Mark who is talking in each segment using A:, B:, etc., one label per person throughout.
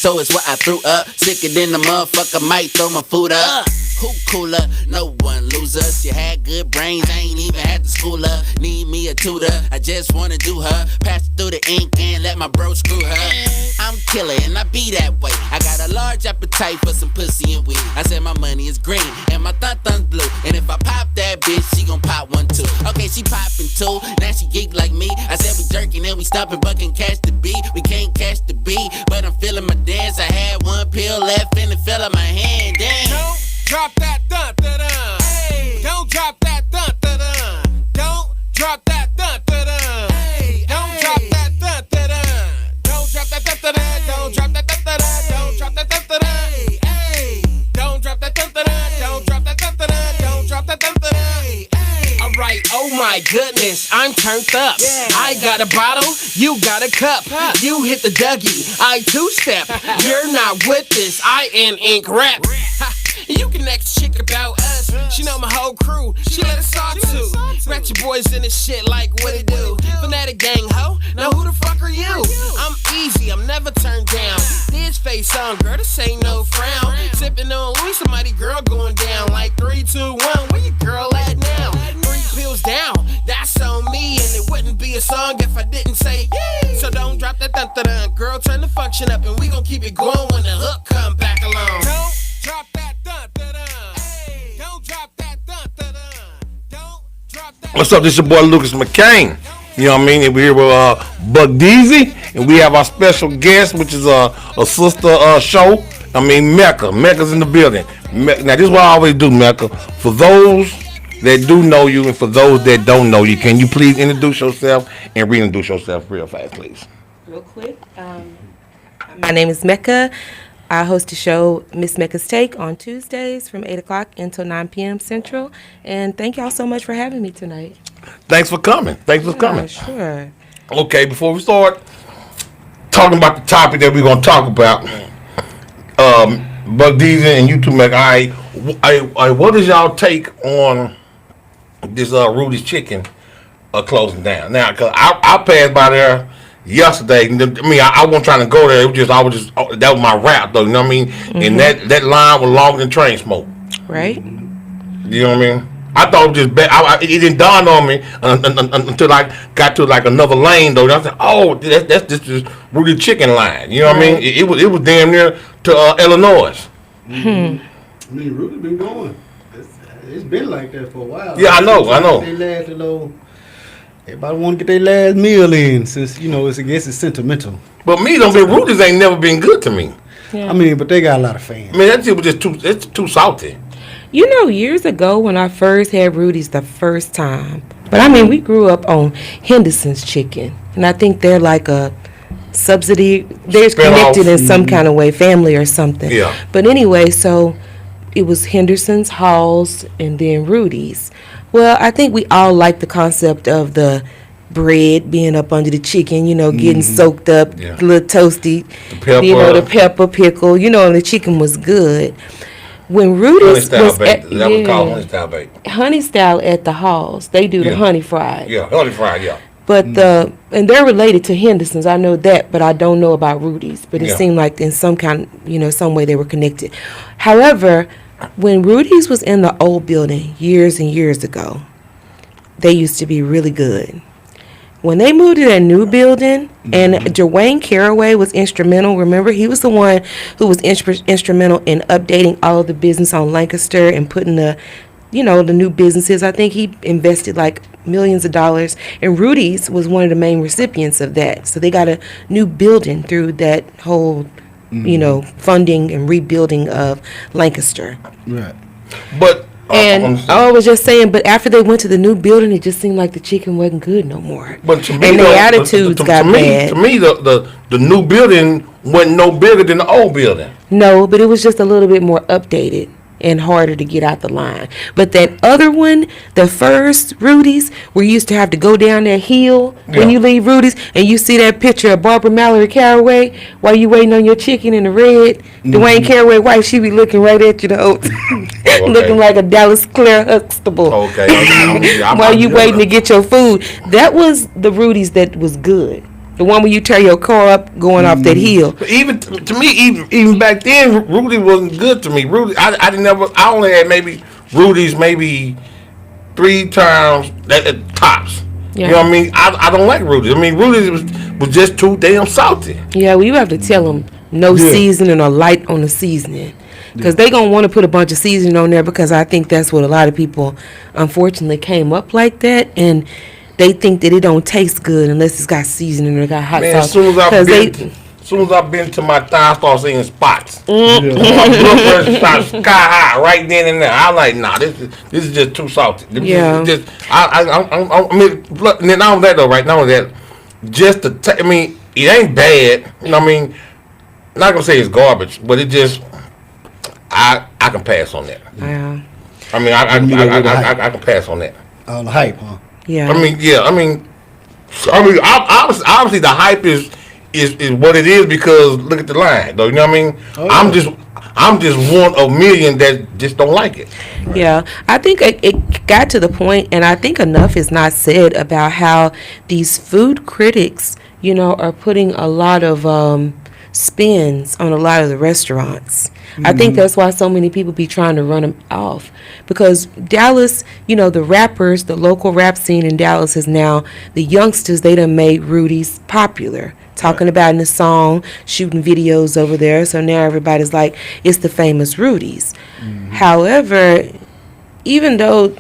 A: so it's what I threw up. Sicker than the motherfucker, might throw my food up. Who cooler? No one loser. She had good brains, I ain't even had to school her. Need me a tutor, I just wanna do her. Pass through the ink and let my bro screw her. I'm killer and I be that way. I got a large appetite for some pussy and weed. I said my money is green and my thun blue. And if I pop that bitch, she gon' pop one too. Okay, she poppin' two, now she geek like me. I said we jerking and we stoppin' but can catch the beat. We can't catch the beat, but I'm feeling my dance. I had one pill left and it fell in my hand. Damn.
B: Drop that dun dun dun. Hey. Don't drop that dun dun dun. Don't drop that dun dun dun. Hey. Don't drop that dun dun dun. Don't drop that dun dun dun. Don't drop that dun dun dun. Don't drop that dun dun dun. Hey. Don't drop that dun dun dun. Don't drop that dun dun dun. Don't drop that dun dun dun. Alright, oh my goodness, I'm turned up. Yeah. I got a bottle, you got a cup. You hit the Dougie, I two-step. You're not with this, I am ink rap. You can ask chick about us. She know my whole crew. She let us talk to. Ratchet boys in this shit like what it do. Fanatic gang ho. Now who the fuck are you? I'm easy. I'm never turned down. This face on, girl. This ain't no frown. Sipping on Louis, somebody girl going down like 3, 2, 1. Where your girl at now? 3 pills down. That's on me, and it wouldn't be a song if I didn't say yay. So don't drop that dun dun dun. Girl, turn the function up, and we gon' keep it going when the hook come back along. Don't drop that.
C: What's up? This your boy Lucas McCain. You know what I mean? And we're here with Buck Deezy, and we have our special guest, which is a sister show. I mean Mecca. Mecca's in the building. Now this is what I always do, Mecca. For those that do know you and for those that don't know you, can you please introduce yourself and reintroduce yourself real fast, please?
D: Real quick. My name is Mecca. I host a show, Miss Mecca's Take, on Tuesdays from 8 o'clock until 9 p.m. Central. And thank y'all so much for having me tonight.
C: Thanks for coming.
D: Sure.
C: Okay, before we start talking about the topic that we're going to talk about, Buck Deezy and you two, Mecca, what is y'all take on this Rudy's Chicken closing down? Now, because I passed by there yesterday. I mean, I wasn't trying to go there. That was my rap, though. You know what I mean? Mm-hmm. And that line was longer than train smoke.
D: Right.
C: You know what I mean? I thought it was just bad. It didn't dawn on me until I got to like another lane, though. And I said, "Oh, that's this Rudy Chicken line." You know what I mean? It was damn near to Illinois.
E: I mean, Rudy been going. It's been like that for a while.
C: Yeah, I know.
E: They last little. Everybody want to get their last meal in, since I guess it's sentimental.
C: But me, Rudy's ain't never been good to me.
E: Yeah. I mean, but they got a lot of fans.
C: I mean, that shit was just too salty.
D: You know, years ago when I first had Rudy's the first time, but I mean, we grew up on Henderson's Chicken, and I think they're like a subsidy. They're connected in some kind of way, family or something.
C: Yeah.
D: But anyway, so it was Henderson's, Hall's, and then Rudy's. Well, I think we all like the concept of the bread being up under the chicken, getting soaked up, a little toasty.
C: The pepper.
D: The pepper, pickle, and the chicken was good. When Rudy's was honey style at the Halls, they do the honey fried.
C: Yeah, honey fried, yeah.
D: But and they're related to Henderson's. I know that, but I don't know about Rudy's. But it seemed like in some kind, some way they were connected. However, when Rudy's was in the old building years and years ago, they used to be really good. When they moved to that new building, and Dwayne Caraway was instrumental. Remember, he was the one who was instrumental in updating all of the business on Lancaster and putting the new businesses. I think he invested like millions of dollars, and Rudy's was one of the main recipients of that. So they got a new building through that whole funding and rebuilding of Lancaster.
E: Right.
C: But
D: and I was just saying, but after they went to the new building, it just seemed like the chicken wasn't good no more.
C: But to me,
D: and their attitudes got bad.
C: To me, the new building wasn't no bigger than the old building.
D: No, but it was just a little bit more updated and harder to get out the line. But that other one, the first Rudy's, where you used to have to go down that hill when you leave Rudy's, and you see that picture of Barbara Mallory Caraway while you waiting on your chicken in the red. Dwayne Caraway wife, she be looking right at you, looking like a Dallas Claire Huxtable.
C: Okay.
D: While you waiting to get your food. That was the Rudy's that was good. The one where you tear your car up going off that hill.
C: But even to me, even back then, Rudy wasn't good to me. Rudy, I didn't never. I only had maybe Rudy's maybe 3 times at tops.
D: Yeah.
C: You know what I mean? I don't like Rudy. I mean, Rudy was just too damn salty.
D: Yeah, well, you have to tell them no seasoning or light on the seasoning. Because they going to want to put a bunch of seasoning on there, because I think that's what a lot of people, unfortunately, came up like that. And they think that it don't taste good unless it's got seasoning or it got hot sauce.
C: As soon as I've been to my thigh, I start seeing spots. My blood pressure starts sky high right then and there. I'm like, nah, this is just too salty.
D: Yeah.
C: I mean, and then not only that though, right? Not only that, just I mean, it ain't bad. You know what I mean? I'm not gonna say it's garbage, but it just, I can pass on that.
D: Yeah.
C: I mean, I can pass on that.
E: All the hype, huh?
D: Yeah.
C: I mean, obviously the hype is what it is, because look at the line, though. You know what I mean?
E: Oh,
C: I'm just one of million that just don't like it.
D: Yeah, I think it got to the point, and I think enough is not said about how these food critics, are putting a lot of spins on a lot of the restaurants. I think that's why so many people be trying to run them off, because Dallas, the rappers, the local rap scene in Dallas is now, the youngsters, they done made Rudy's popular, talking about in the song, shooting videos over there. So now everybody's like, it's the famous Rudy's. However, even though,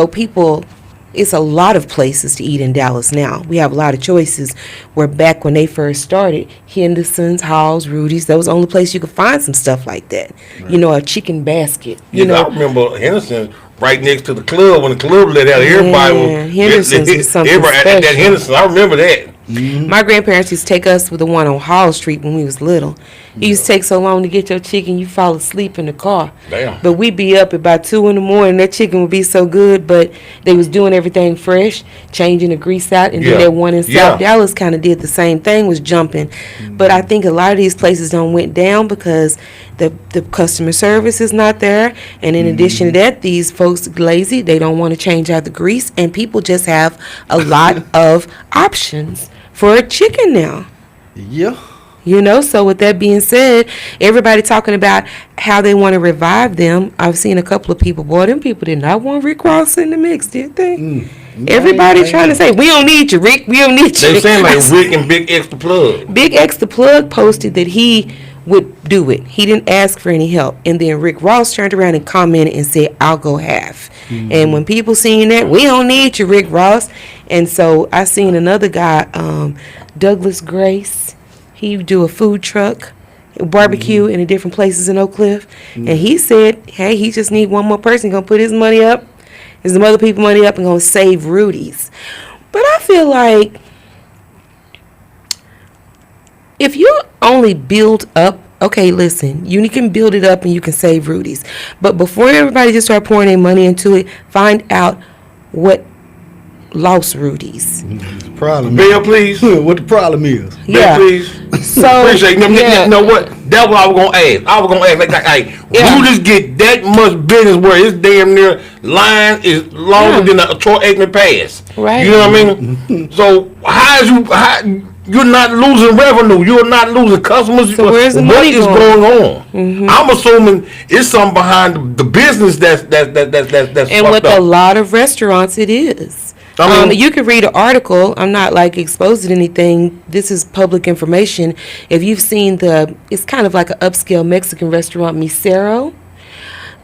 D: people, it's a lot of places to eat in Dallas now. We have a lot of choices. Where back when they first started, Henderson's, Hall's, Rudy's, that was the only place you could find some stuff like that. Right. A chicken basket.
C: I remember Henderson's right next to the club. When the club let out, everybody was
D: Henderson's was something
C: everybody
D: special.
C: at that Henderson. I remember that.
D: My grandparents used to take us with the one on Hall Street when we was little. It used to take so long to get your chicken, you fall asleep in the car.
C: Damn.
D: But we'd be up about 2 in the morning. That chicken would be so good, but they was doing everything fresh, changing the grease out, and then that one in South Dallas kind of did the same thing, was jumping. But I think a lot of these places don't went down because the customer service is not there, and in addition to that, these folks lazy. They don't want to change out the grease, and people just have a lot of options for a chicken now.
E: Yeah.
D: So with that being said, everybody talking about how they want to revive them. I've seen a couple of people, boy, them people did not want Rick Ross in the mix, did they? Everybody trying to say, we don't need you, Rick. We don't need you.
C: They saying like Rick and Big X the Plug.
D: Big X the Plug posted that he would do it. He didn't ask for any help. And then Rick Ross turned around and commented and said, I'll go half. And when people seen that, we don't need you, Rick Ross. And so I seen another guy, Douglas Grace. He do a food truck, barbecue in the different places in Oak Cliff. And he said, hey, he just need one more person going to put his money up, some other people money up, and going to save Rudy's. But I feel like if you only build up, okay, listen, you can build it up and you can save Rudy's. But before everybody just start pouring their money into it, find out what lost Rudy's.
E: Problem.
C: Bill, please.
E: What the problem is?
C: Bill, please.
D: So
C: appreciate it. You know what? That's what I was gonna ask. Rudy's get that much business where his damn near line is longer than a Troy Aikman pass.
D: Right.
C: You know what I mean? So you're not losing revenue. You're not losing customers.
D: So where's the money
C: going? What is
D: going
C: on? I'm assuming it's something behind the business that's
D: and with a lot of restaurants, it is. You can read an article. I'm not like exposing anything. This is public information. If you've seen it's kind of like an upscale Mexican restaurant, Misero.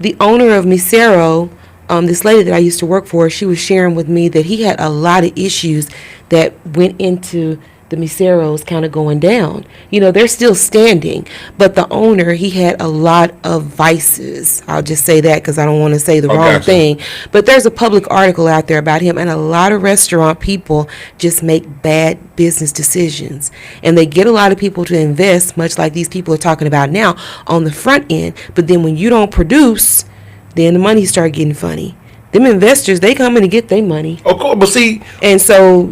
D: The owner of Misero, this lady that I used to work for, she was sharing with me that he had a lot of issues that went into the Miseros kind of going down. They're still standing, but the owner, he had a lot of vices. I'll just say that because I don't want to say the wrong thing. But there's a public article out there about him, and a lot of restaurant people just make bad business decisions. And they get a lot of people to invest, much like these people are talking about now, on the front end. But then when you don't produce, then the money start getting funny. Them investors, they come in to get their money.
C: Of course, but see. And
D: so,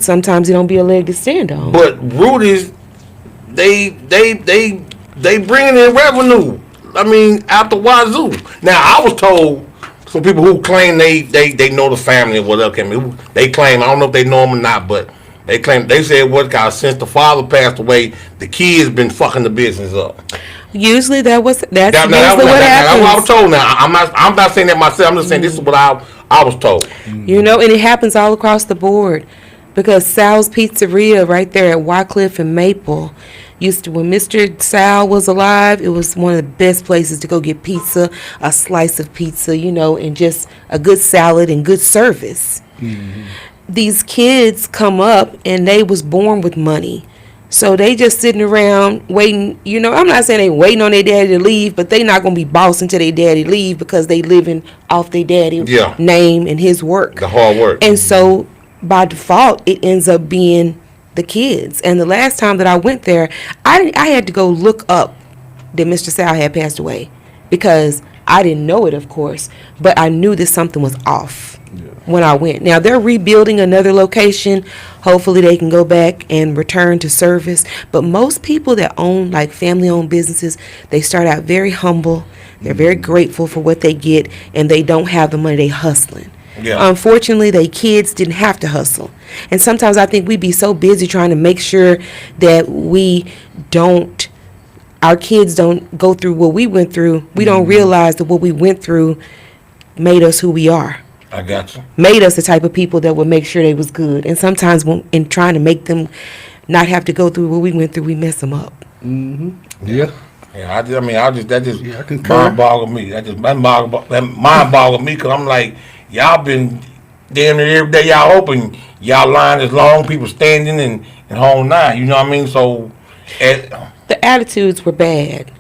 D: sometimes it don't be a leg to stand on.
C: But Rudy's, they bringing in revenue. I mean, out the wazoo. Now, I was told some people who claim they know the family or whatever. They claim, I don't know if they know them or not, but They said since the father passed away, the kids been fucking the business up.
D: Usually that's usually what
C: That's
D: happens.
C: what I was told. Now I'm not saying that myself. I'm just saying this is what I was told.
D: You know, and it happens all across the board, because Sal's Pizzeria right there at Wycliffe and Maple used to, when Mr. Sal was alive, it was one of the best places to go get pizza, a slice of pizza, you know, and just a good salad and good service. These kids come up and they was born with money. So they just sitting around waiting, you know, I'm not saying they waiting on their daddy to leave, but they not going to be boss until their daddy leave, because they living off their daddy name and his work.
C: The hard work.
D: And so by default, it ends up being the kids. And the last time that I went there, I had to go look up that Mr. Sal had passed away, because I didn't know it, of course, but I knew that something was off when I went. Now, they're rebuilding another location. Hopefully they can go back and return to service. But most people that own, like, family-owned businesses, they start out very humble. They're very grateful for what they get, and they don't have the money. They hustling.
C: Yeah.
D: Unfortunately, they kids didn't have to hustle. And sometimes I think we be so busy trying to make sure that our kids don't go through what we went through. We don't realize that what we went through made us who we are.
C: I got you.
D: Made us the type of people that would make sure they was good. And sometimes in trying to make them not have to go through what we went through, we mess them up.
E: Yeah.
C: Yeah, that just
E: I concur.
C: mind boggled me. That mind boggled me, because I'm like, y'all been damn near every day y'all open, y'all line is long, people standing and whole nine. You know what I mean? So
D: the attitudes were bad.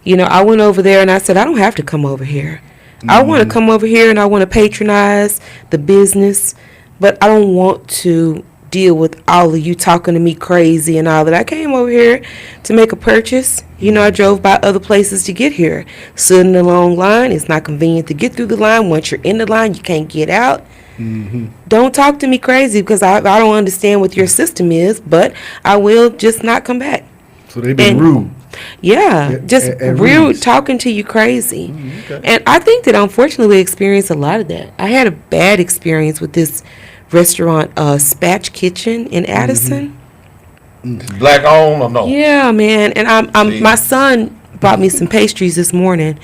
D: You know, I went over there and I said, I don't have to come over here. I want to come over here and I want to patronize the business, but I don't want to deal with all of you talking to me crazy and all that. I came over here to make a purchase. You know, I drove by other places to get here. Stood in a long line. It's not convenient to get through the line. Once you're in the line, you can't get out. Don't talk to me crazy, because I don't understand what your system is, but I will just not come back.
E: So they've been rude.
D: Yeah, just
E: at
D: real
E: Rudy's.
D: talking to you crazy.
E: Okay.
D: And I think that unfortunately we experience a lot of that. I had a bad experience with this restaurant, Spatch Kitchen in Addison.
C: black owned or no?
D: Yeah, man. And my son bought me some pastries this morning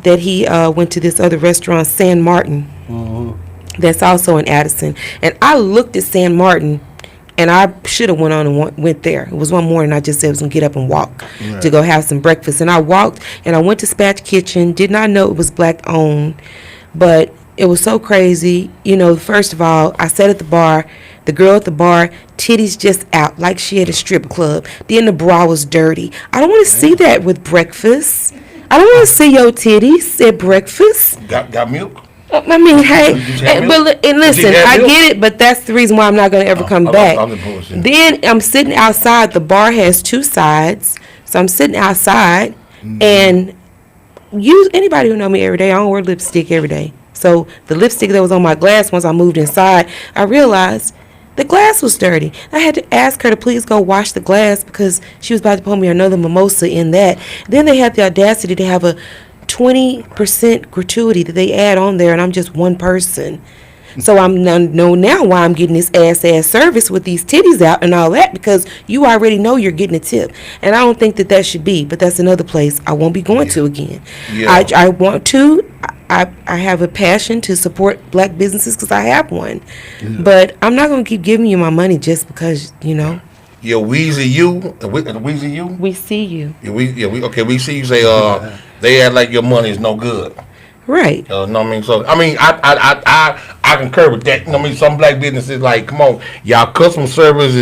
D: that he went to this other restaurant, San Martin, that's also in Addison. And I looked at San Martin, and I should have went on and went there. It was one morning I just said I was going to get up and walk to go have some breakfast. And I walked, and I went to Spatch Kitchen. Did not know it was black owned, but it was so crazy. You know, first of all, I sat at the bar. The girl at the bar, titties just out like she had a strip club. Then the bra was dirty. I don't want to see that with breakfast. I don't want to see your titties at breakfast.
C: Got milk?
D: I mean, hey,
C: have
D: and listen, I get it, but that's the reason why I'm not going to ever come back. Then I'm sitting outside. The bar has two sides, so I'm sitting outside, and anybody who know me every day, I don't wear lipstick every day. So the lipstick that was on my glass, once I moved inside, I realized the glass was dirty. I had to ask her to please go wash the glass because she was about to pour me another mimosa in that. Then they had the audacity to have a 20% gratuity that they add on there, and I'm just one person. So I know now why I'm getting this ass service with these titties out and all that, because you already know you're getting a tip. And I don't think that should be, but that's another place I won't be going to again.
C: Yeah.
D: I want to. I have a passion to support black businesses because I have one. But I'm not going to keep giving you my money just because, you know.
C: Yeah, Weezy you? Weezy you?
D: We see you.
C: We see you say, they act like your money is no good.
D: Right.
C: Know what I mean? So, I mean, I concur with that. You know what I mean? Some black businesses, like, come on, y'all customer service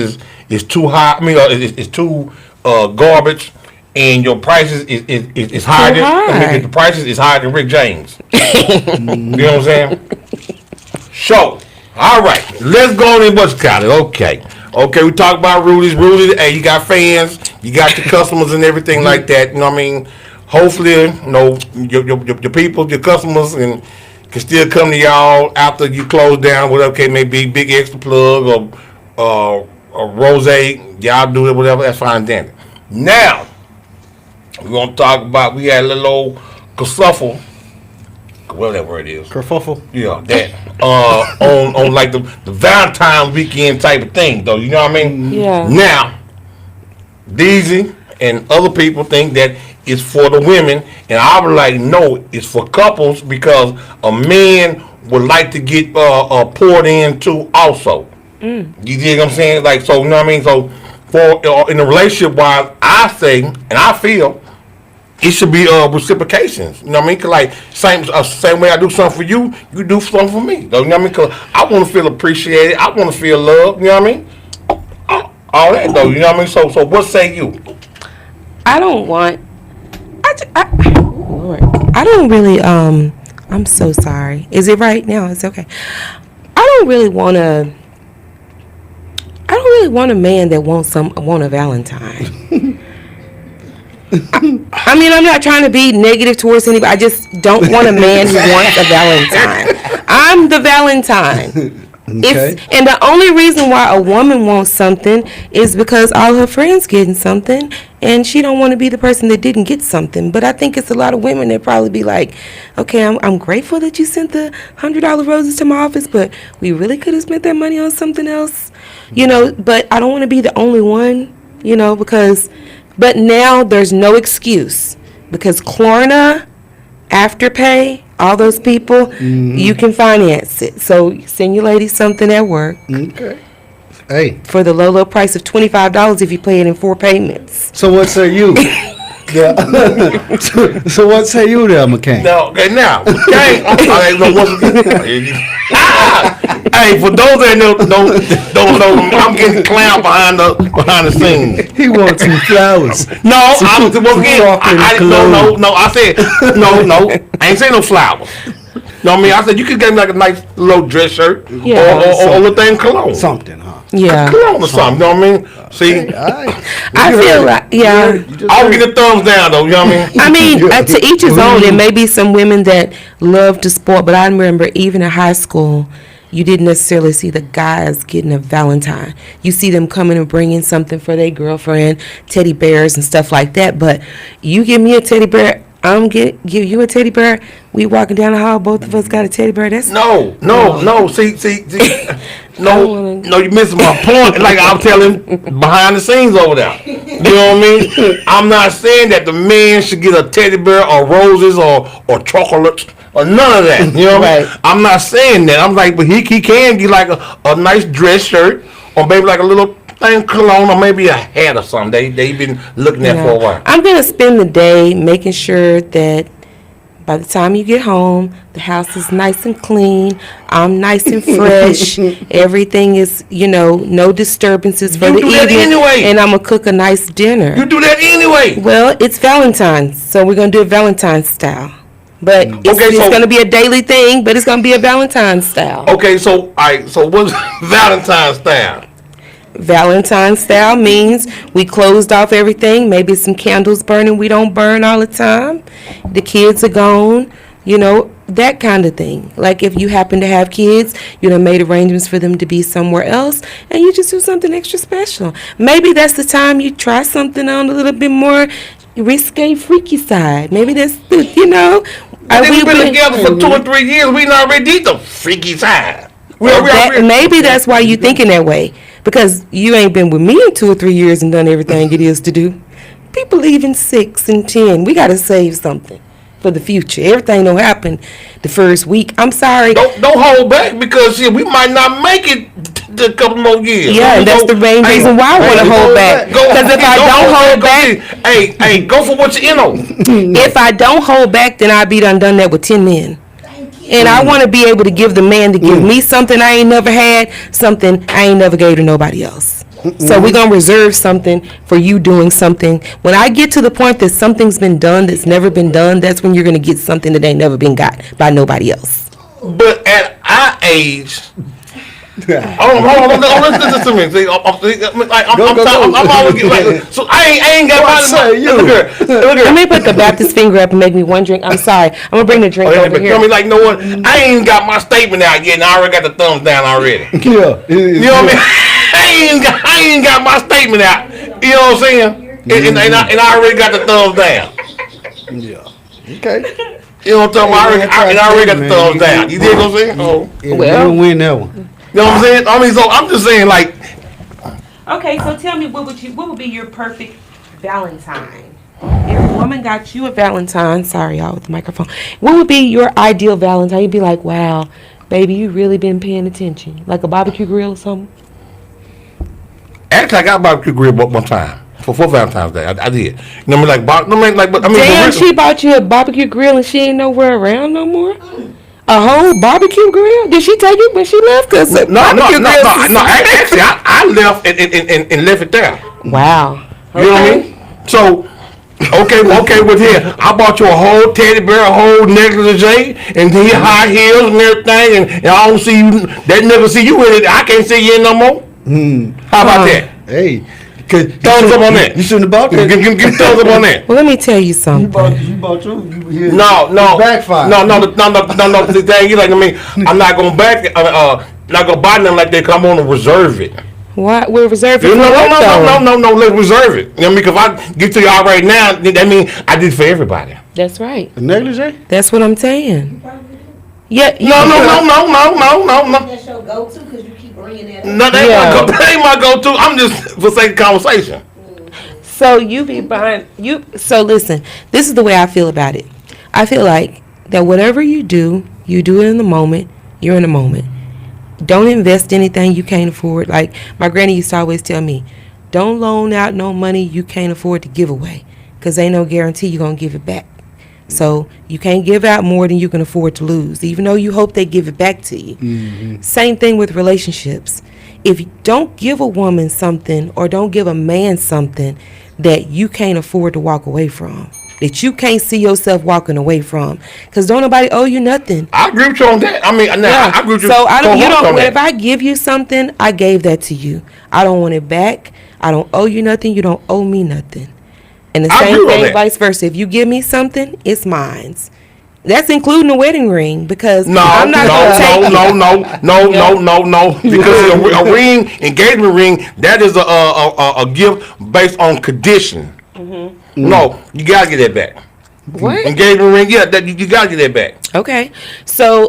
C: is too high. I mean, it's too garbage, and your prices is higher than, I mean, the prices is higher than Rick James. You know what I'm saying? So, all right, let's go in What's College. Okay, we talk about Rudy's. Rudy, hey, you got fans, you got your customers and everything like that. You know what I mean? Hopefully, you know, your people, your customers, and can still come to y'all after you close down, whatever it may be, Big Extra Plug or Rose. Y'all do it, whatever, that's fine then. Now, we're going to talk about, we had a little old kerfuffle whatever that word is.
E: Kerfuffle.
C: Yeah, that on like the Valentine's weekend type of thing, though. You know what I mean?
D: Yeah.
C: Now, Deezy and other people think that it's for the women, and I was like, no, it's for couples because a man would like to get poured into also. You dig what I'm saying? Like, so you know what I mean? So for in a relationship, wise, I say and I feel it should be reciprocations. You know what I mean? Cause like same way I do something for you, you do something for me. Though, you know what I mean? Cause I want to feel appreciated. I want to feel loved. You know what I mean? All that though. You know what I mean? So what say you?
D: I don't want. Lord, I don't really. I'm so sorry. Is it right now? It's okay. I don't really want a man that want a Valentine. I mean, I'm not trying to be negative towards anybody. I just don't want a man who wants a Valentine. I'm the Valentine.
E: Okay.
D: And the only reason why a woman wants something is because all her friends getting something, and she don't want to be the person that didn't get something. But I think it's a lot of women that probably be like, okay, I'm grateful that you sent the $100 roses to my office, but we really could have spent that money on something else, you know. But I don't want to be the only one, you know, but now there's no excuse because Klarna, Afterpay, all those people, you can finance it. So send your lady something at work.
E: Okay. Hey.
D: For the low price of $25 if you pay it in 4 payments.
E: So what say you? So what say you there, McCain?
C: Now, McCain, hey, for those that don't know, I'm getting clown behind the scenes.
E: He wants some flowers.
C: No, I said no. I ain't saying no flowers. No, I mean, I said you could get me like a nice little dress shirt or a little thing cologne.
E: Something, huh?
D: Yeah.
C: Cologne or something, you know what I mean? See?
D: I feel like, yeah.
C: I'll get the thumbs down, though, you know what I mean?
D: I mean, to each his own. There may be some women that love to sport, but I remember even in high school, you didn't necessarily see the guys getting a Valentine. You see them coming and bringing something for their girlfriend, teddy bears and stuff like that. But you give me a teddy bear, I'm give you a teddy bear. We walking down the hall, both of us got a teddy bear. That's
C: no. See. No, you missing my point. Like I'm telling behind the scenes over there. You know what I mean? I'm not saying that the man should get a teddy bear or roses or chocolates or none of that. You know what I mean? I'm not saying that. I'm like, but he can get like a nice dress shirt or maybe like a little thing cologne or maybe a hat or something. They've been looking at for a while.
D: I'm gonna spend the day making sure that by the time you get home, the house is nice and clean. I'm nice and fresh. Everything is, no disturbances for the evening.
C: You do that anyway.
D: And I'm going to cook a nice dinner.
C: You do that anyway.
D: Well, it's Valentine's, so we're going to do it Valentine's style. But it's going to be a daily thing, but it's going to be a Valentine's style.
C: Okay, so what's Valentine's style?
D: Valentine's style means we closed off everything. Maybe some candles burning. We don't burn all the time. The kids are gone. That kind of thing. Like if you happen to have kids, made arrangements for them to be somewhere else, and you just do something extra special. Maybe that's the time you try something on a little bit more risque, freaky side. Maybe that's,
C: We've been together for 2 or 3 years. We not already did the freaky side.
D: Maybe that's why you thinking that way. Because you ain't been with me in 2 or 3 years and done everything it is to do. People leave in 6 and 10. We got to save something for the future. Everything don't happen the first week. I'm sorry.
C: Don't hold back because we might not make it a couple more years.
D: Yeah, and that's the main reason why I want to hold back. Because if I don't hold back,
C: hey, go for what you know.
D: If I don't hold back, then I'll be done that with 10 men. And I want to be able to give the man to give me something I ain't never had, something I ain't never gave to nobody else. So we're going to reserve something for you doing something. When I get to the point that something's been done that's never been done, that's when you're going to get something that ain't never been got by nobody else.
C: But at our age... Hold on, listen to me. See, I'm always getting like, so I ain't got my look here.
D: Let me put the Baptist finger up and make me one drink. I'm sorry. I'm gonna bring the drink over here.
C: Tell me, like, no one. I ain't got my statement out yet, and I already got the thumbs down already.
E: Yeah,
C: you know what I mean? I ain't got my statement out. You know what I'm saying? And I already got the thumbs down.
E: Yeah. Okay.
C: You know what I'm talking about? I already got the thumbs down. You dig what I'm saying? Oh.
E: Yeah,
D: Well-
E: you win that one.
C: You know what I'm saying? I mean, so I'm just saying, like,
D: Okay, so tell me, what would be your perfect Valentine? If a woman got you a Valentine, sorry y'all with the microphone, what would be your ideal Valentine? You'd be like, wow, baby, you really been paying attention. Like a barbecue grill or something?
C: actually, I got a barbecue grill one time for Valentine's Day. I did. You know what I mean? But
D: Damn, she bought you a barbecue grill and she ain't nowhere around no more? A whole barbecue grill? Did she take it when she left? Cause
C: No. Actually, I left and left it there.
D: Wow.
C: You know what I mean? So, okay, with him, I bought you a whole teddy bear, a whole necklace, Jay, and he high heels and everything, and I don't see you. That nigga see you in it. I can't see you in no more. How about that?
E: Hey,
C: Thumbs up on that.
E: You shouldn't have bought that.
C: Give thumbs up on that.
D: Well, let me tell you something.
E: You bought you.
C: No.
E: Backfire.
C: No. The thing, you like, I mean, I'm not gonna not gonna buy nothing like that. Cause I'm gonna reserve it.
D: What? We're reserved for
C: No. Let's reserve it. You know what I mean? Because if I give to y'all right now, that means I did for everybody.
D: That's right.
E: The negligee?
D: That's what I'm saying. Yeah.
C: No.
F: That's your go-to because you keep bringing that up.
C: No, that ain't my go-to. I'm just for sake of conversation.
D: So you be buying you. So listen, this is the way I feel about it. I feel like that whatever you do it in the moment. You're in the moment. Don't invest anything you can't afford. Like my granny used to always tell me, don't loan out no money you can't afford to give away, because ain't no guarantee you're gonna give it back. So you can't give out more than you can afford to lose, even though you hope they give it back to you. Mm-hmm. Same thing with relationships. If you don't give a woman something or don't give a man something that you can't afford to walk away from, that you can't see yourself walking away from, because don't nobody owe you nothing.
C: I agree with you on that. I mean, I agree with you.
D: So you don't.
C: on that.
D: If I give you something, I gave that to you. I don't want it back. I don't owe you nothing. You don't owe me nothing. And the same thing, vice versa. If you give me something, it's mine. That's including a wedding ring, because I'm not gonna take
C: no. Because a ring, engagement ring, that is a gift based on condition. Mm-hmm. No, you gotta get that back.
D: What?
C: Engagement ring, yeah, that you gotta get that back.
D: Okay, so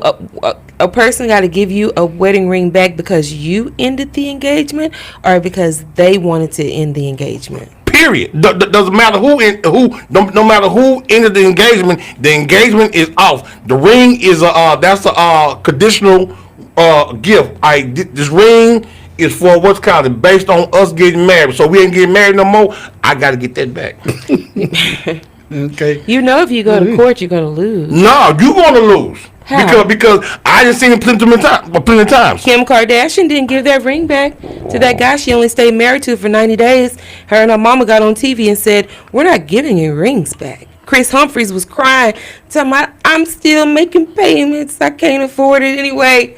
D: a person got to give you a wedding ring back because you ended the engagement, or because they wanted to end the engagement.
C: Period. Doesn't matter no matter who ended the engagement is off. The ring is that's a conditional gift. This ring is for what's called based on us getting married. So we ain't getting married no more. I got to get that back.
E: Okay.
D: You know, if you go to court, you're gonna lose.
C: No, you gonna lose.
D: How?
C: Because I done seen it plenty of times.
D: Kim Kardashian didn't give that ring back to that guy she only stayed married to for 90 days. Her and her mama got on TV and said, we're not giving you rings back. Chris Humphries was crying, telling me, I'm still making payments. I can't afford it anyway.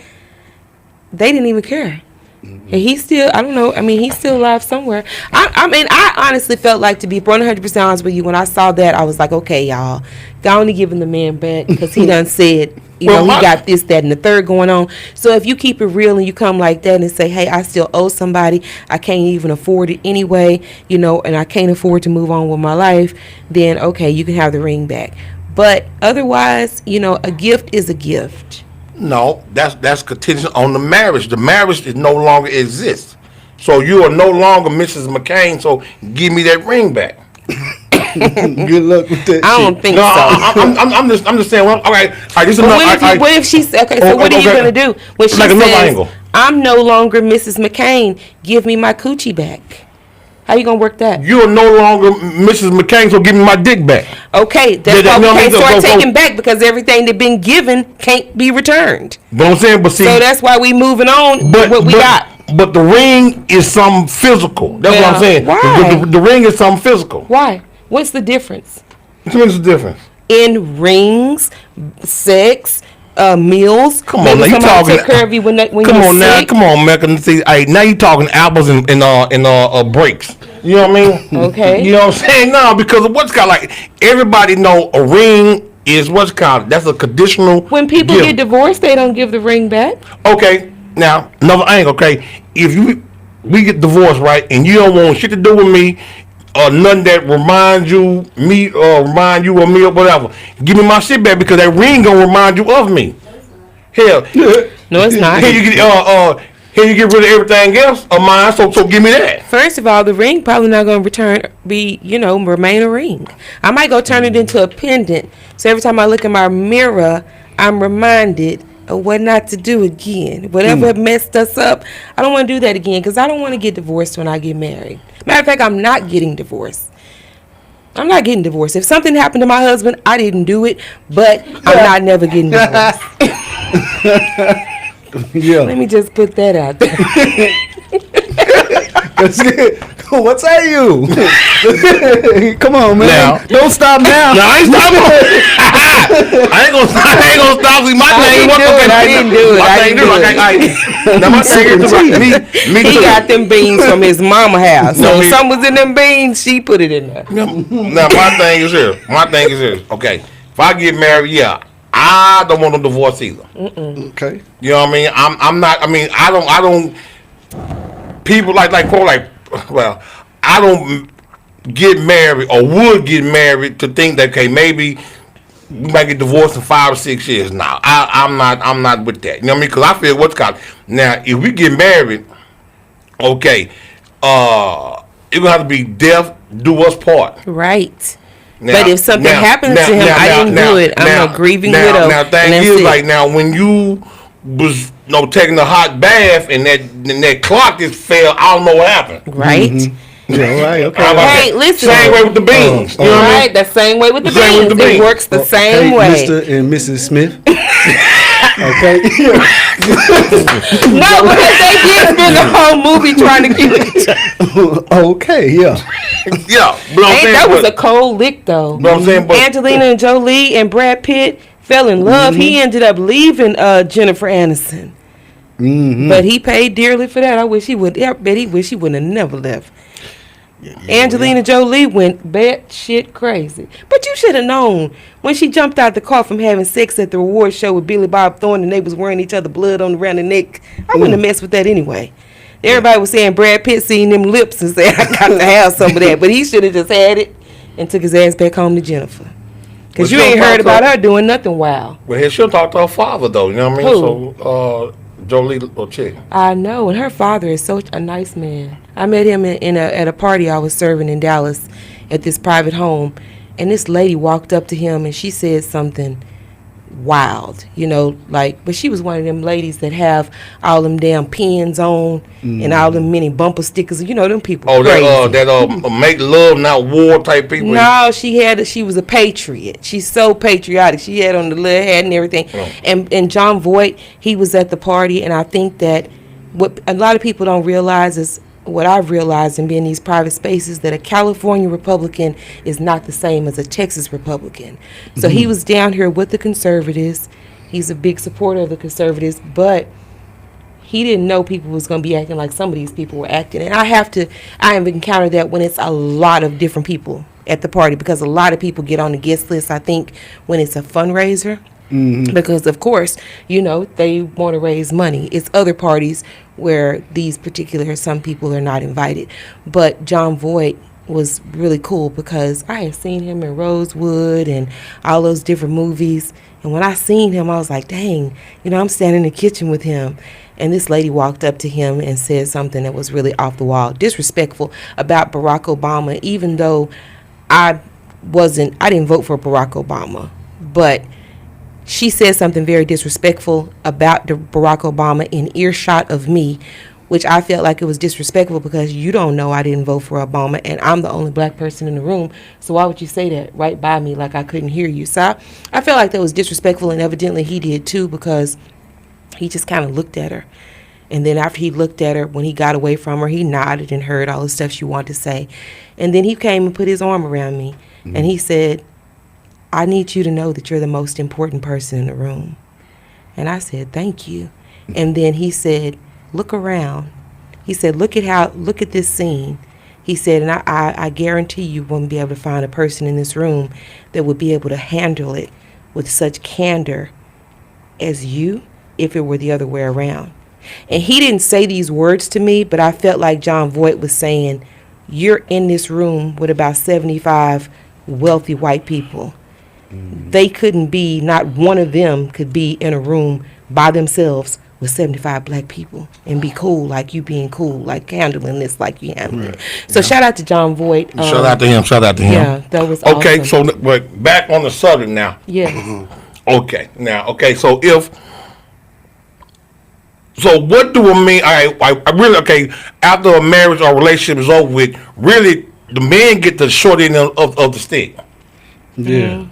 D: They didn't even care. And he's still, I don't know, he's still alive somewhere. I honestly felt like, to be 100% honest with you, when I saw that, I was like, okay, y'all, go on and give him the man back, because he done said, he got this, that, and the third going on. So if you keep it real and you come like that and say, hey, I still owe somebody, I can't even afford it anyway, and I can't afford to move on with my life, then okay, you can have the ring back. But otherwise, a gift is a gift.
C: No, that's contingent on the marriage. The marriage is no longer exists. So you are no longer Mrs. McCain. So give me that ring back.
E: Good luck with that.
D: I don't think so.
C: I'm just saying. Well, all right. This is
D: what if she said? Okay, so what are you gonna do when she says,
C: angle.
D: "I'm no longer Mrs. McCain. Give me my coochie back"? How you gonna work that?
C: You are no longer Mrs. McCain, so give me my dick back.
D: Okay, that's why we can't start taking back, because everything that's been given can't be returned.
C: But I'm saying, so
D: that's why we moving on with what we got.
C: But the ring is something physical. That's what I'm saying.
D: Why?
C: The ring is something physical.
D: Why? What's the difference?
C: What's the difference?
D: In rings, sex, meals.
C: Come on, now you talking.
D: Take care of you when you're sick.
C: Come on, Mecca. See, now you talking apples and breaks. You know what I mean?
D: Okay.
C: You know what I'm saying? No, because what's called, like, everybody know a ring is what's called. That's a conditional.
D: When people get divorced, they don't give the ring back.
C: Okay. Now another angle. Okay, if we get divorced, right, and you don't want shit to do with me, or nothing that reminds you me or remind you of me or whatever. Give me my shit back because that ring gonna remind you of me. Hell,
D: No, it's not.
C: here you get rid of everything else of mine. So give me that.
D: First of all, the ring probably not going to remain a ring. I might go turn it into a pendant. So every time I look in my mirror, I'm reminded of what not to do again. Whatever messed us up, I don't want to do that again because I don't want to get divorced when I get married. Matter of fact, I'm not getting divorced. I'm not getting divorced. If something happened to my husband, I didn't do it, but I'm not never getting divorced.
E: Yeah.
D: Let me just put that out there.
E: What say you? Come on, man.
C: Now.
E: Don't stop now.
C: No, I ain't stopping. I ain't gonna stop. See, my thing
D: I didn't do it.
C: Now my thing is me
D: He
C: too.
D: got them beans from his mama house. So
C: No,
D: if
C: he-
D: something was in them beans, she put it in there.
C: Now my thing is here. Okay, if I get married, yeah, I don't want no divorce either.
E: Okay.
C: You know what I mean? I'm not. I mean, I don't. People well, I don't get married or would get married to think that okay maybe we might get divorced in 5 or 6 years. No, I'm not with that. You know what I mean? Because I feel what's called now. If we get married, okay, it's gonna have to be death do us part.
D: Right.
C: Now,
D: But if something happens to him, I didn't do it. I'm a grieving widow.
C: Now,
D: and
C: thing
D: that's
C: is,
D: it.
C: like now, when you was taking a hot bath and that clock just fell, I don't know what happened.
D: Right.
E: Yeah, right. Okay.
C: How about
D: Hey,
C: that?
D: listen.
C: Same way with the beans. You know what I mean?
D: Right. The same way with the
C: Same with
D: beans.
C: the
D: It
C: beans.
D: works the same way.
E: Mr. and Mrs. Smith. Okay.
D: No, because they did spend the whole movie trying to keep it.
E: Okay. Yeah.
C: Yeah, but I'm saying,
D: That was
C: but-
D: a cold lick, though.
C: but I'm saying, but
D: Angelina Jolie and Brad Pitt fell in love. He ended up leaving Jennifer Aniston. But he paid dearly for that. I bet he wish he wouldn't have never left. Angelina Jolie went batshit crazy. But you should have known when she jumped out the car from having sex at the award show with Billy Bob Thornton and they was wearing each other blood on around the neck. I wouldn't have messed with that anyway. Everybody was saying Brad Pitt seen them lips and said, I got to have some of that. But he should have just had it and took his ass back home to Jennifer. Because
C: But
D: you
C: you
D: ain't
C: don't
D: heard
C: talk
D: about
C: to-
D: her doing nothing wild.
C: well, she'll talk to her father though. You know what I mean?
D: Who?
C: So, Jolie or chick.
D: I know, and her father is such a nice man. I met him at a party I was serving in Dallas at this private home, and this lady walked up to him and she said something wild, but she was one of them ladies that have all them damn pins on and all them mini bumper stickers. Them people.
C: Oh,
D: crazy.
C: that make love not war type people.
D: No, she was a patriot. She's so patriotic. She had on the little hat and everything.
C: Oh.
D: And John Voight, he was at the party, and I think that what a lot of people don't realize is what I've realized in being in these private spaces, that a California Republican is not the same as a Texas Republican. So he was down here with the conservatives. He's a big supporter of the conservatives, but he didn't know people was going to be acting like some of these people were acting. And I have encountered that when it's a lot of different people at the party, because a lot of people get on the guest list, I think, when it's a fundraiser. Because, of course, they want to raise money. It's other parties where some people are not invited. But John Voight was really cool because I had seen him in Rosewood and all those different movies. And when I seen him, I was like, dang, I'm standing in the kitchen with him. And this lady walked up to him and said something that was really off the wall, disrespectful about Barack Obama, even though I didn't vote for Barack Obama. But she said something very disrespectful about Barack Obama in earshot of me, which I felt like it was disrespectful because you don't know I didn't vote for Obama and I'm the only black person in the room. So why would you say that right by me like I couldn't hear you? So I felt like that was disrespectful, and evidently he did too, because he just kind of looked at her. And then after he looked at her, when he got away from her, he nodded and heard all the stuff she wanted to say. And then he came and put his arm around me and he said, I need you to know that you're the most important person in the room. And I said, thank you. And then he said, look around. He said, look at this scene. He said, and I guarantee you won't be able to find a person in this room that would be able to handle it with such candor as you if it were the other way around. And he didn't say these words to me, but I felt like John Voight was saying, you're in this room with about 75 wealthy white people. They couldn't be, not one of them could be in a room by themselves with 75 black people and be cool like you being cool, like handling this like you handling it. So shout out to John Voight.
C: Shout out to him. Shout out to him.
D: Yeah, that was
C: Okay,
D: awesome.
C: so but back on the subject now.
D: Yes.
C: Okay, now, so what do I mean? I really, okay, after a marriage or relationship is over with, really, the man get the short end of the stick.
E: Yeah.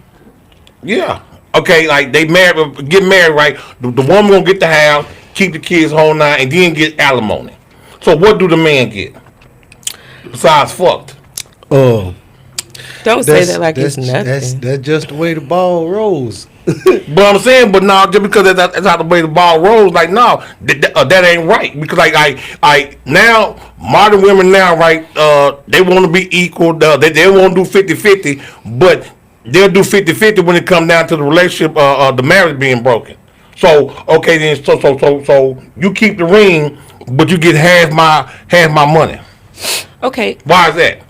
C: Yeah. Okay, like they get married, right? The woman gonna get the house, keep the kids whole nine, and then get alimony. So what do the man get? Besides fucked.
E: Oh.
D: Don't say that like it's nothing.
E: That's just the way the ball rolls.
C: But I'm saying, but now just because that's how the way the ball rolls, like no, that ain't right. Because like I now modern women now, right? They want to be equal. They won't do 50-50, but they'll do 50-50 when it comes down to the relationship, the marriage being broken. So okay, then so you keep the ring, but you get half my money.
D: Okay,
C: Why is that?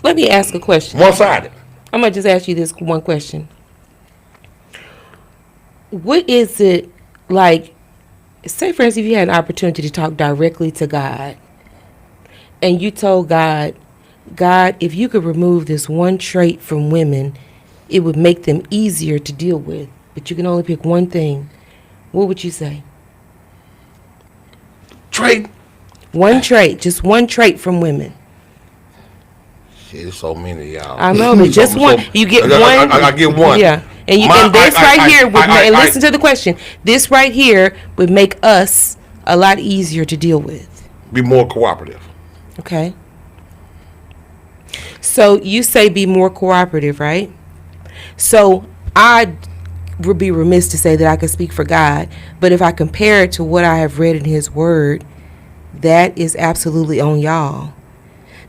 D: let me ask a question.
C: One sided.
D: I'm going to just ask you this one question. What is it like, say for instance, if you had an opportunity to talk directly to God and you told God, if you could remove this one trait from women, it would make them easier to deal with, but you can only pick one thing, what would you say?
C: Trait.
D: One trait, just one trait from women.
C: Shit, there's so many of y'all.
D: I know, but just one. You get one.
C: I get one.
D: Yeah. And this right here would listen to the question. This right here would make us a lot easier to deal with.
C: Be more cooperative.
D: Okay. So you say be more cooperative, right? So I would be remiss to say that I could speak for God, but if I compare it to what I have read in His Word, that is absolutely on y'all.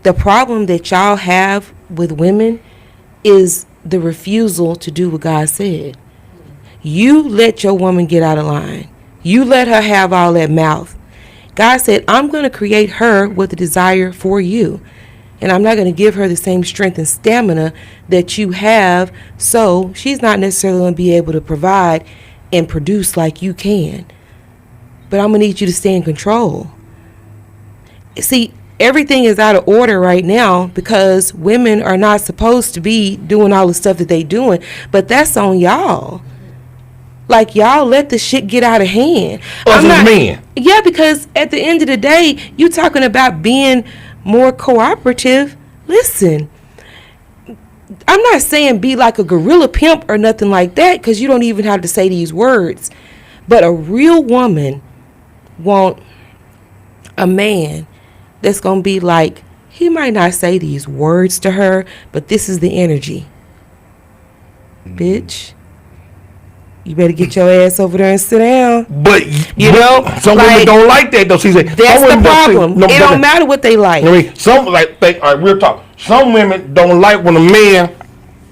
D: The problem that y'all have with women is the refusal to do what God said. You let your woman get out of line. You let her have all that mouth. God said, I'm going to create her with a desire for you. And I'm not going to give her the same strength and stamina that you have. So she's not necessarily going to be able to provide and produce like you can. But I'm going to need you to stay in control. See, everything is out of order right now because women are not supposed to be doing all the stuff that they doing. But that's on y'all. Like, y'all let the shit get out of hand.
C: Us as men.
D: Yeah, because at the end of the day, you talking about being more cooperative. Listen, I'm not saying be like a gorilla pimp or nothing like that, because you don't even have to say these words. But a real woman want a man that's going to be like, he might not say these words to her, but this is the energy. Bitch, you better get your ass over there and sit down.
C: But
D: You know,
C: some
D: like,
C: women don't like that though. See,
D: That's the problem. It don't matter what they like.
C: I mean, some like all right, real talk. Some women don't like when a man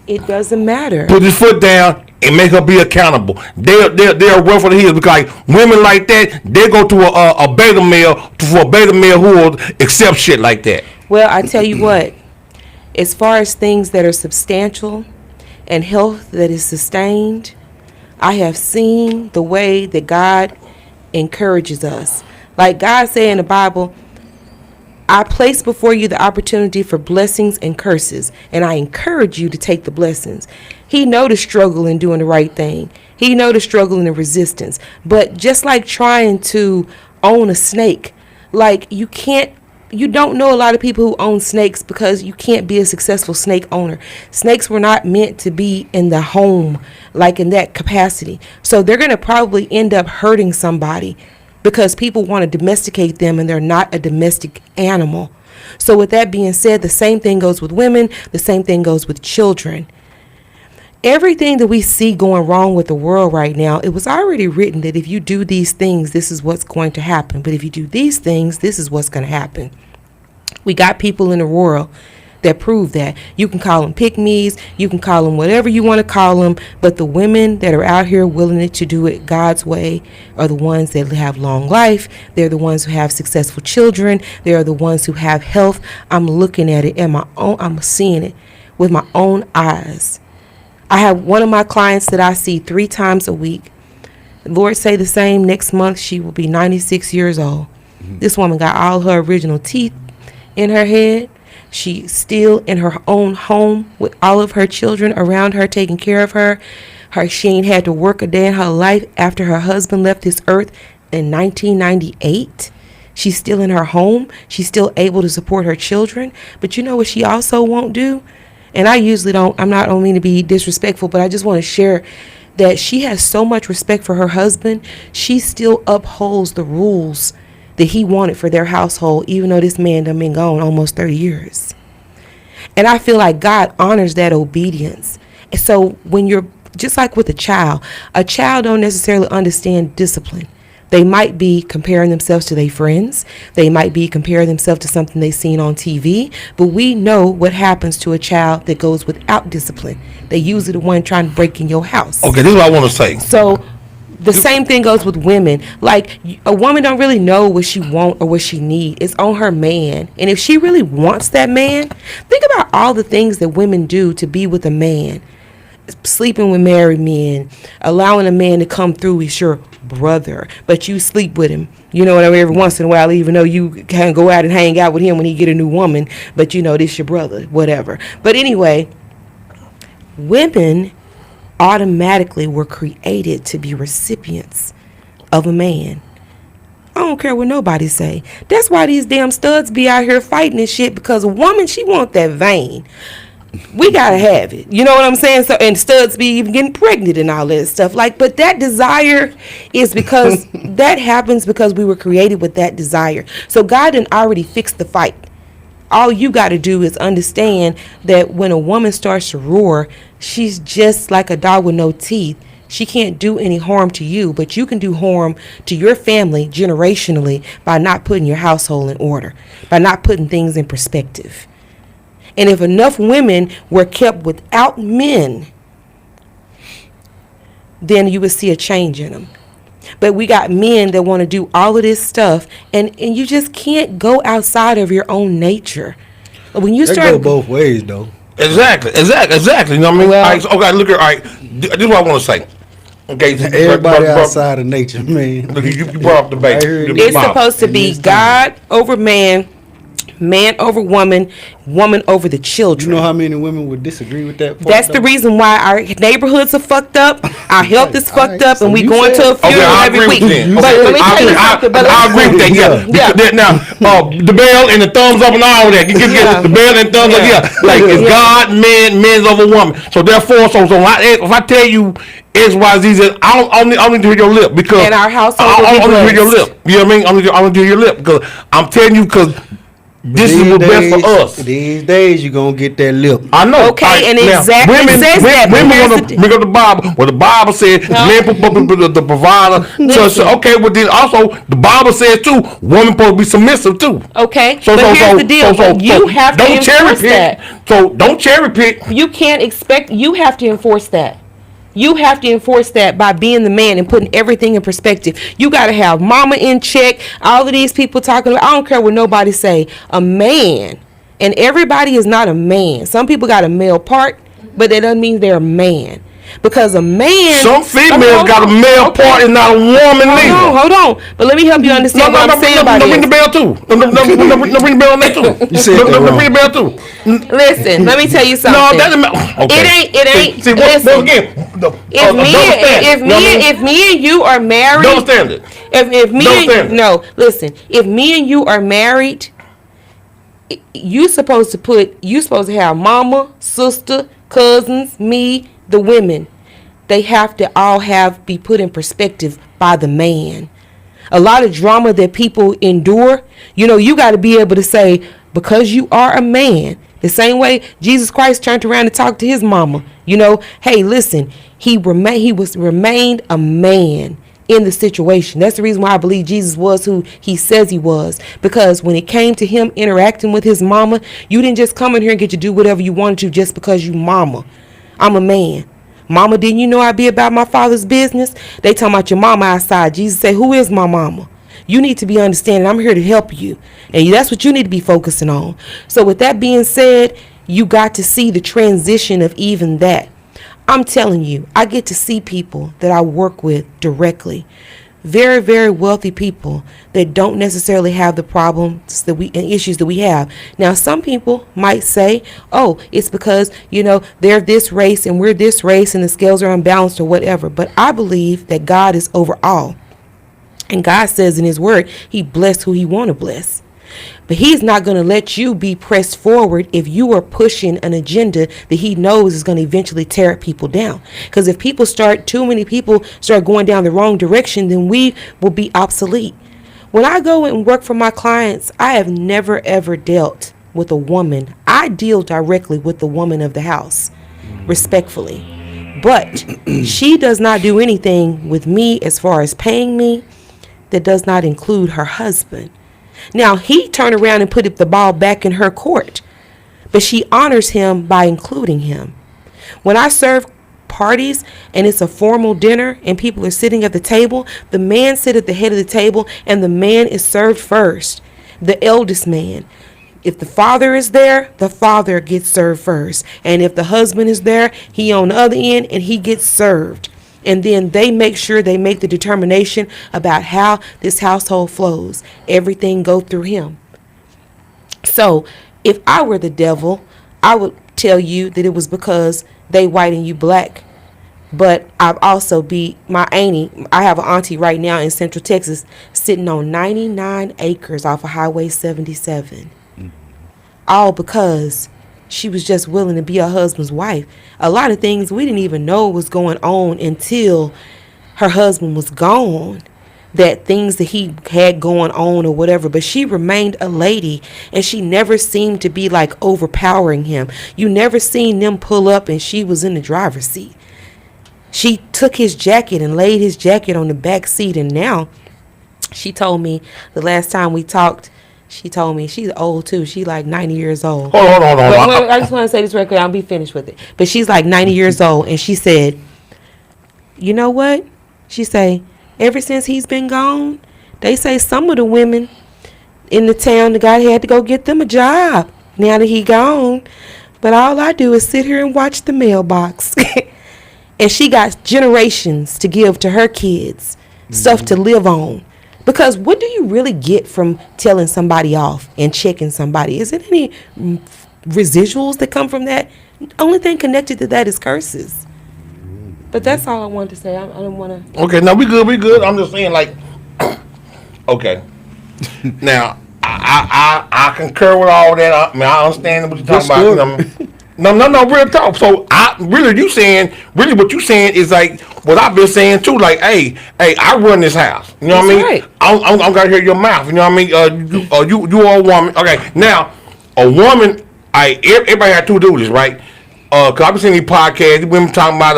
D: It doesn't matter.
C: put his foot down and make her be accountable. They're rough on the heels because like, women like that, they go to a beta male for a beta male who will accept shit like that.
D: Well, I tell you what, as far as things that are substantial and health that is sustained, I have seen the way that God encourages us. Like God said in the Bible, I place before you the opportunity for blessings and curses, and I encourage you to take the blessings. He know the struggle in doing the right thing. He know the struggle in the resistance. But just like trying to own a snake, like you don't know a lot of people who own snakes because you can't be a successful snake owner. Snakes were not meant to be in the home, like in that capacity. So they're going to probably end up hurting somebody because people want to domesticate them and they're not a domestic animal. So with that being said, the same thing goes with women. The same thing goes with children. Everything that we see going wrong with the world right now, it was already written that if you do these things, this is what's going to happen. But if you do these things, this is what's going to happen. We got people in the world that prove that. You can call them pick-me's, you can call them whatever you want to call them, but the women that are out here willing to do it God's way are the ones that have long life. They're the ones who have successful children. They're the ones who have health. I'm looking at it I'm seeing it with my own eyes. I have one of my clients that I see 3 times a week. Lord say the same, next month she will be 96 years old. This woman got all her original teeth in her head. She's still in her own home with all of her children around her, taking care of her. She ain't had to work a day in her life after her husband left this earth in 1998. She's still in her home. She's still able to support her children. But you know what she also won't do? And I usually don't mean to be disrespectful, but I just want to share that she has so much respect for her husband. She still upholds the rules that he wanted for their household, even though this man done been gone almost 30 years. And I feel like God honors that obedience. And so when you're just like with a child don't necessarily understand discipline. They might be comparing themselves to their friends. They might be comparing themselves to something they've seen on TV. But we know what happens to a child that goes without discipline. They usually the one trying to break in your house.
C: Okay, this is what I want to say.
D: So the same thing goes with women. Like, a woman don't really know what she want or what she need. It's on her man. And if she really wants that man, think about all the things that women do to be with a man. Sleeping with married men, allowing a man to come through as your brother, but you sleep with him, you know, every once in a while, even though you can go out and hang out with him when he get a new woman, but you know, this your brother, whatever. But anyway, women automatically were created to be recipients of a man. I don't care what nobody say. That's why these damn studs be out here fighting and shit, because a woman, she want that vein. We gotta have it, you know what I'm saying? So, and studs be even getting pregnant and all that stuff. Like, but that desire is because that happens because we were created with that desire. So God done already fixed the fight. All you got to do is understand that when a woman starts to roar, she's just like a dog with no teeth. She can't do any harm to you, but you can do harm to your family generationally by not putting your household in order, by not putting things in perspective. And if enough women were kept without men, then you would see a change in them. But we got men that want to do all of this stuff, and you just can't go outside of your own nature. When you start,
E: go both ways, though.
C: Exactly. You know what I mean?
D: Well,
C: all right, okay, look here. All right, this is what I want to say. Okay,
E: Everybody outside of nature, man.
C: Look, you brought up the bait.
D: it's supposed to be God over man, man over woman, woman over the children.
E: You know how many women would disagree with that?
D: That's the reason why our neighborhoods are fucked up, our health is fucked up,
E: so
D: and we
E: you
D: going to a
E: said-
D: funeral
C: I
D: every
C: agree
D: week.
C: with that.
D: But let me tell you something. But
C: I agree with that. Yeah.
D: Yeah.
C: Because now, the bell and the thumbs up and all that. You get
D: Yeah.
C: the bell and thumbs up. Yeah. Like it's God, men's over woman. So therefore, if I tell you X, Y, Z, I don't need to hear your lip because
D: And our household
C: I
D: will be
C: don't need to hear your
D: blessed.
C: lip. You know what I mean? I don't need to hear your lip because I'm telling you because. This is what's best for us.
E: These days, you're going to get that lip.
C: I know.
D: Okay, and
C: now,
D: exactly says that, but
C: Women
D: here's
C: want
D: the
C: to bring up the Bible. Well, the Bible said men the provider. So, okay, but then also the Bible says too, women supposed to be submissive too.
D: Okay, but here's the deal. You have to enforce that.
C: So don't cherry pick.
D: You can't expect. You have to enforce that. You have to enforce that by being the man and putting everything in perspective. You got to have mama in check. All of these people talking about, I don't care what nobody say. A man, and everybody is not a man. Some people got a male part, but that doesn't mean they're a man. Because a man...
C: Some females got a male part and not a woman neither.
D: Hold on. But let me help you understand what I'm saying about this.
C: Ring the bell too. No, ring the bell on that too.
E: You said that wrong.
C: Ring the bell too.
D: Listen, let me tell you something.
C: No, that doesn't. Okay.
D: It ain't.
C: See,
D: Listen,
C: again,
D: if me and you are married,
C: don't stand it.
D: If me
C: Don't
D: and no, listen. If me and you are married, you supposed to have mama, sister, cousins, me, the women. They have to all be put in perspective by the man. A lot of drama that people endure, you got to be able to say, because you are a man, the same way Jesus Christ turned around and talked to his mama, hey, listen, he remained a man in the situation. That's the reason why I believe Jesus was who he says he was. Because when it came to him interacting with his mama, you didn't just come in here and get to do whatever you wanted to just because you mama. I'm a man. Mama, didn't you know I'd be about my father's business? They talking about your mama outside. Jesus said, who is my mama? You need to be understanding. I'm here to help you. And that's what you need to be focusing on. So with that being said, you got to see the transition of even that. I'm telling you, I get to see people that I work with directly. Very, very wealthy people that don't necessarily have the problems that and issues that we have. Now, some people might say, oh, it's because, they're this race and we're this race and the scales are unbalanced or whatever. But I believe that God is over all. And God says in his word, he bless who he want to bless. But he's not going to let you be pressed forward if you are pushing an agenda that he knows is going to eventually tear people down. Because if too many people start going down the wrong direction, then we will be obsolete. When I go and work for my clients, I have never, ever dealt with a woman. I deal directly with the woman of the house, respectfully. But she does not do anything with me as far as paying me that does not include her husband. Now, he turned around and put the ball back in her court, but she honors him by including him. When I serve parties and it's a formal dinner and people are sitting at the table, the man sits at the head of the table and the man is served first, the eldest man. If the father is there, the father gets served first. And if the husband is there, he on the other end and he gets served. And then they make sure they make the determination about how this household flows. Everything go through him. So if I were the devil, I would tell you that it was because they white and you black. But I've also my auntie. I have an auntie right now in Central Texas sitting on 99 acres off of Highway 77. All because she was just willing to be her husband's wife. A lot of things we didn't even know was going on until her husband was gone. That things that he had going on or whatever. But she remained a lady and she never seemed to be like overpowering him. You never seen them pull up and she was in the driver's seat. She took his jacket and laid his jacket on the back seat. And now she told me the last time we talked, she told me she's old too. She's like 90 years old.
C: Hold on.
D: I just want to say this real quick. I'll be finished with it. But she's like 90 years old. And she said, you know what? She say, ever since he's been gone, they say some of the women in the town, the guy had to go get them a job now that he gone. But all I do is sit here and watch the mailbox. And she got generations to give to her kids, stuff to live on. Because what do you really get from telling somebody off and checking somebody? Is it any residuals that come from that? The only thing connected to that is curses. But that's all I wanted to say. I don't want to.
C: Okay, now we good. I'm just saying, like, okay. Now, I concur with all that. I understand what you're talking about. No, real talk. So, what you saying is like what I've been saying too. Like, hey, I run this house. You know what I mean?
D: Right.
C: I'm gonna hear your mouth. You know what I mean? You are a woman. Okay, now a woman. Everybody had two duties, right? Cause I've been seeing these podcasts. Women talking about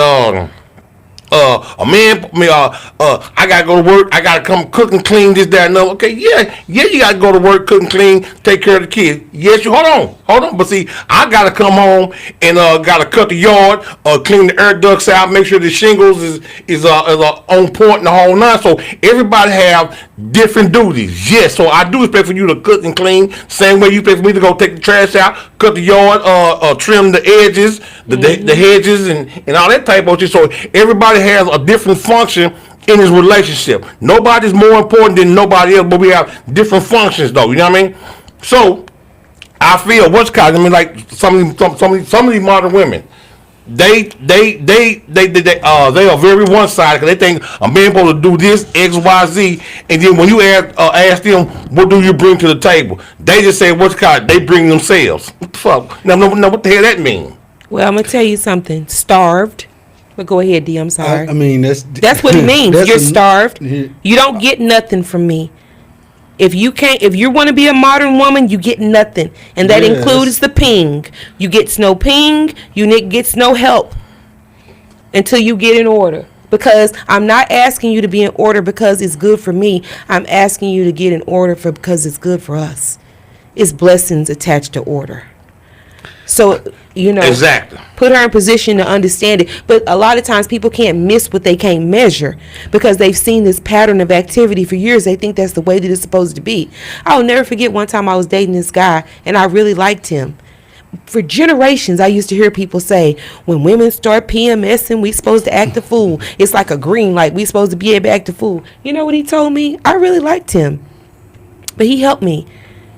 C: a man, I gotta go to work. I gotta come cook and clean this, that, and other. Okay, yeah, you gotta go to work, cook and clean, take care of the kids. Yes, you hold on. But see, I gotta come home and gotta cut the yard, clean the air ducts out, make sure the shingles is on point and the whole nine. So everybody have different duties. Yes, so I do expect for you to cook and clean. Same way you expect for me to go take the trash out, cut the yard, trim the edges, the hedges, and all that type of shit. So everybody has a different function in his relationship. Nobody's more important than nobody else, but we have different functions, though. You know what I mean? So I feel like some of these modern women, they are very one-sided because they think a man supposed to do this X, Y, Z, and then when you ask them what do you bring to the table, they just say they bring themselves. What the fuck? Now, what the hell that mean?
D: Well, I'm gonna tell you something. Starved. But go ahead, D. I'm sorry.
E: I mean, that's
D: what it means. You're starved.
E: Yeah.
D: You don't get nothing from me. If you want to be a modern woman, you get nothing, and that includes the ping. You get no ping. You gets no help until you get in order. Because I'm not asking you to be in order because it's good for me. I'm asking you to get in order because it's good for us. It's blessings attached to order. So,
C: Exactly.
D: put her in position to understand it. But a lot of times people can't miss what they can't measure because they've seen this pattern of activity for years. They think that's the way that it's supposed to be. I'll never forget one time I was dating this guy and I really liked him. For generations, I used to hear people say, when women start PMSing, we supposed to act a fool. It's like a green light. We supposed to be able to act a fool. You know what he told me? I really liked him. But he helped me.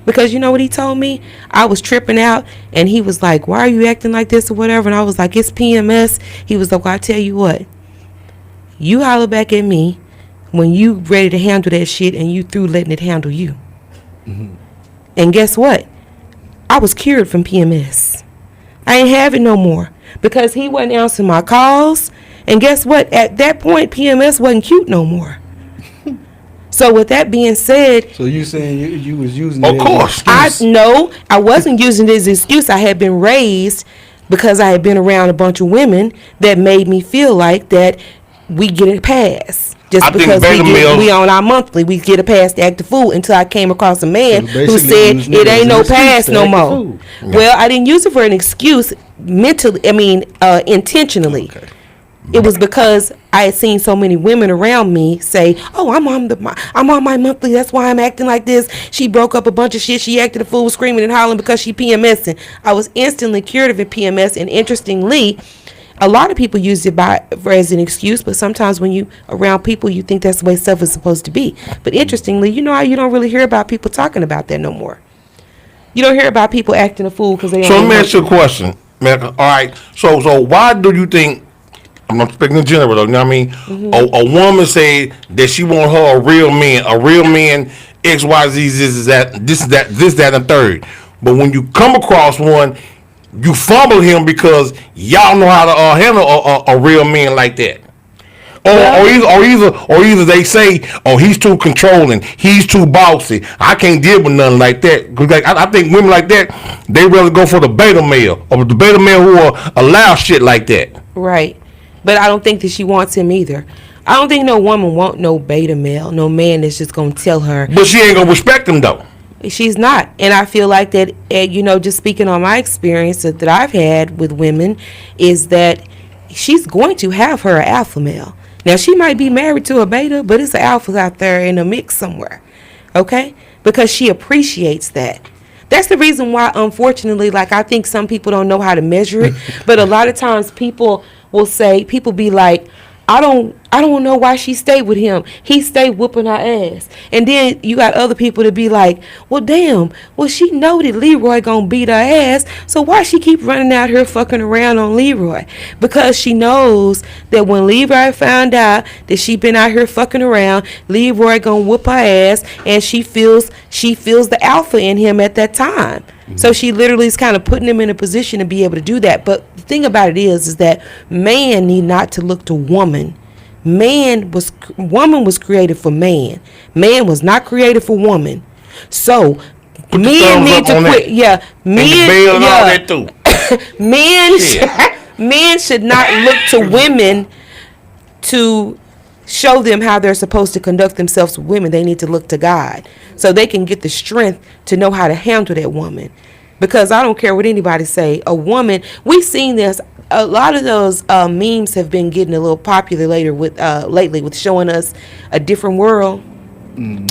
D: Because you know what he told me? I was tripping out, and he was like, why are you acting like this or whatever? And I was like, it's PMS. He was like, well, I tell you what. You holler back at me when you ready to handle that shit and you through letting it handle you. Mm-hmm. And guess what? I was cured from PMS. I ain't have it no more because he wasn't answering my calls. And guess what? At that point, PMS wasn't cute no more. So with that being said,
E: So you saying you was using
C: Of
E: it
C: course.
E: as an excuse?
D: I wasn't using it as an excuse. I had been raised because I had been around a bunch of women that made me feel like that we get a pass. Just
C: I think
D: because
C: beta males-
D: we on our monthly, we get a pass to act the fool until I came across a man
E: So
D: who
E: basically
D: said
E: using
D: it
E: it as
D: ain't
E: an
D: no
E: excuse
D: pass
E: to
D: no
E: act the
D: more.
E: fool.
D: Well, I didn't use it for an excuse intentionally.
E: Okay.
D: It was because I had seen so many women around me say, "Oh, I'm on my monthly. That's why I'm acting like this." She broke up a bunch of shit. She acted a fool, screaming and hollering because she PMSing. I was instantly cured of a PMS, and interestingly, a lot of people use it as an excuse. But sometimes when you around people, you think that's the way stuff is supposed to be. But interestingly, you know how you don't really hear about people talking about that no more. You don't hear about people acting a fool because they.
C: So let me ask you a question, Mecca. All right. So why do you think? I'm not speaking in general, though. You know what I mean?
D: Mm-hmm.
C: A woman said that she want her a real man, X, Y, Z, this, that, and third. But when you come across one, you fumble him because y'all know how to handle a real man like that. Or either they say, oh, he's too controlling, he's too bossy. I can't deal with nothing like that. Cause I think women like that, they rather go for the beta male or the beta male who will allow shit like that.
D: Right. But I don't think that she wants him either. I don't think no woman want no beta male, no man that's just going to tell her.
C: But she ain't gonna respect him though.
D: She's not. And I feel like that, just speaking on my experience that I've had with women, is that she's going to have her alpha male. Now, she might be married to a beta, but it's an alpha out there in a mix somewhere. Okay? Because she appreciates that. That's the reason why, unfortunately, like, I think some people don't know how to measure it. But a lot of times people be like, I don't know why she stayed with him. He stayed whooping her ass. And then you got other people to be like, well, damn, well, she know that Leroy gonna beat her ass, so why she keep running out here fucking around on Leroy? Because she knows that when Leroy found out that she been out here fucking around, Leroy gonna whoop her ass, and she feels the alpha in him at that time. So she literally is kind of putting him in a position to be able to do that. But the thing about it is that man need not to look to woman. Woman was created for man. Man was not created for woman. So
C: Put the
D: men
C: thumbs
D: need
C: up
D: to
C: on
D: quit.
C: that.
D: Yeah,
C: And the bail and all that too.
D: men should not look to women to show them how they're supposed to conduct themselves with women. They need to look to God so they can get the strength to know how to handle that woman. Because I don't care what anybody say, a woman, we've seen this, a lot of those memes have been getting a little popular lately with showing us a different world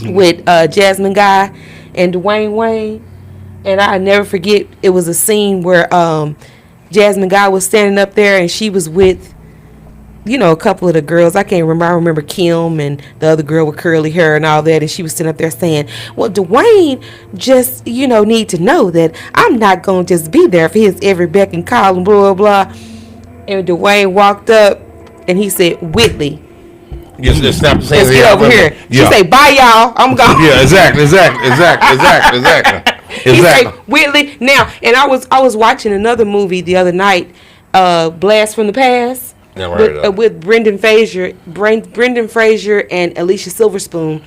D: with Jasmine Guy and Dwayne Wayne. And I never forget, it was a scene where Jasmine Guy was standing up there and she was with a couple of the girls. I can't remember. I remember Kim and the other girl with curly hair and all that. And she was sitting up there saying, well, Dwayne just, need to know that I'm not going to just be there for his every beck and call and blah, blah, blah. And Dwayne walked up and he said, Whitley,
C: Yes, let's stop saying
D: let's get over here. She say, bye, y'all. I'm gone.
C: Yeah, exactly.
D: He say, Whitley. Now, and I was watching another movie the other night, Blast from the Past.
C: Yeah, right,
D: with Brendan Fraser and Alicia Silverspoon.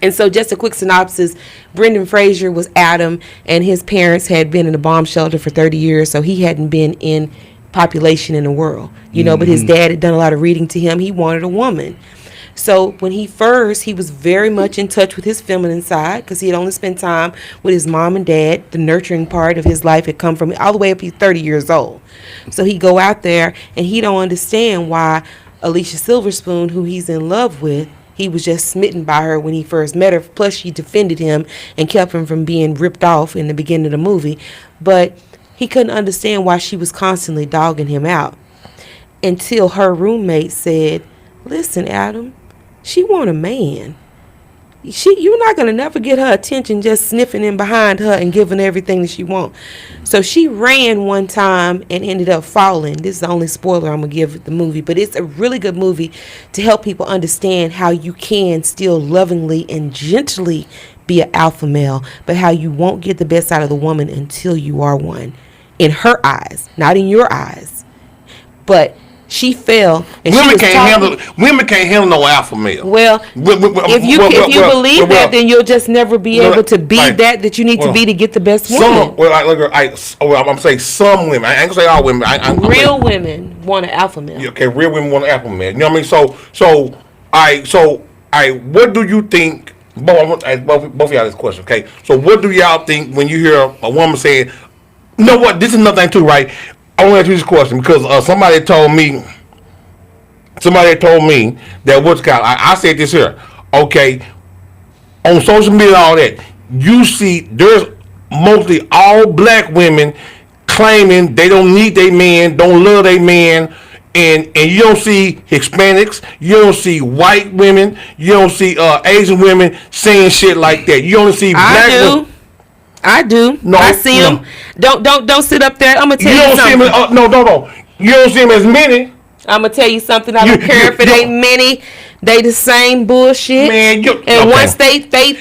D: And so just a quick synopsis, Brendan Fraser was Adam, and his parents had been in a bomb shelter for 30 years, so he hadn't been in population in the world, you know. But his dad had done a lot of reading to him. He wanted a woman. So when he was very much in touch with his feminine side, because he had only spent time with his mom and dad. The nurturing part of his life had come from all the way up to 30 years old. So he go out there and he don't understand why Alicia Silverspoon, who he's in love with, he was just smitten by her when he first met her. Plus she defended him and kept him from being ripped off in the beginning of the movie. But he couldn't understand why she was constantly dogging him out until her roommate said, "Listen, Adam, she want a man. You're not going to never get her attention just sniffing in behind her and giving her everything that she want." So she ran one time and ended up falling. This is the only spoiler I'm going to give the movie, but it's a really good movie to help people understand how you can still lovingly and gently be an alpha male, but how you won't get the best out of the woman until you are one. In her eyes, not in your eyes. But she fell, and
C: women can't handle no alpha male.
D: Well, if you believe that, then you'll just never be able to be that you need to be to get the best woman.
C: I'm saying some women. I ain't gonna say all women.
D: Real women want an alpha male.
C: Yeah, okay, real women want an alpha male. You know what I mean? So, what do you think? Both of y'all this question. Okay, so what do y'all think when you hear a woman saying, "You know what? This is another thing too, right?" I want to ask you this question because somebody told me that what's called. I said this here. Okay, on social media and all that, you see there's mostly all black women claiming they don't need their man, don't love their man, and you don't see Hispanics, you don't see white women, you don't see Asian women saying shit like that. You only see black women.
D: I do.
C: No,
D: I see them. Don't sit up there. I'm gonna tell you something.
C: You don't see them as many.
D: I'm gonna tell you something. I don't care if it ain't many. They the same bullshit.
C: Man,
D: once they think.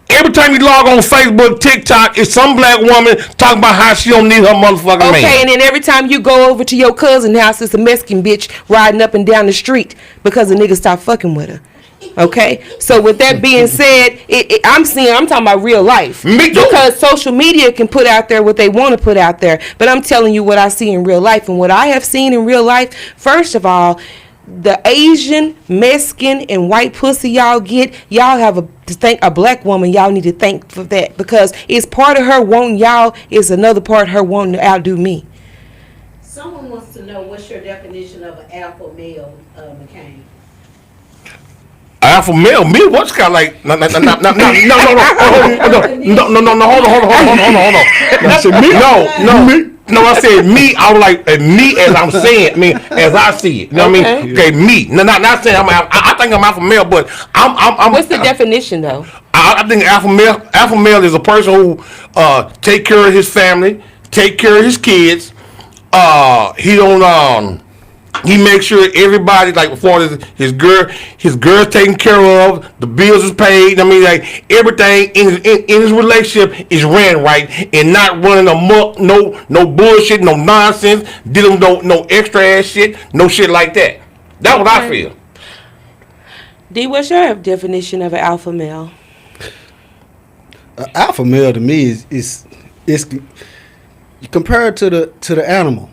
C: Every time you log on Facebook, TikTok, it's some black woman talking about how she don't need her motherfucking man.
D: Okay, and then every time you go over to your cousin's house, it's a Mexican bitch riding up and down the street because a nigga stopped fucking with her. Okay, so with that being said, I'm talking about real life.
C: Me too.
D: Because social media can put out there what they want to put out there, but I'm telling you what I see in real life, and what I have seen in real life. First of all, the Asian, Mexican, and white pussy y'all get, y'all have to thank a black woman. Y'all need to thank for that, because it's part of her wanting y'all, is another part of her wanting to outdo me.
F: Someone wants to know what's your definition of an alpha male, McCain.
C: Alpha male, me? What's kind of like? No, hold on. I said me. I was like me as I'm saying. I mean, as I see it. You know what I mean? Okay, me. No, not saying I think I'm alpha male, but I'm.
D: What's the definition though?
C: I think alpha male is a person who take care of his family, take care of his kids. He don't He makes sure everybody, like before his girl's taken care of, the bills is paid. I mean, like everything in his relationship is ran right and not running amok, no bullshit, no nonsense, dealing with no extra ass shit, no shit like that. That's what I feel.
D: D, what's your definition of an alpha male?
E: Alpha male to me is compared to the animal.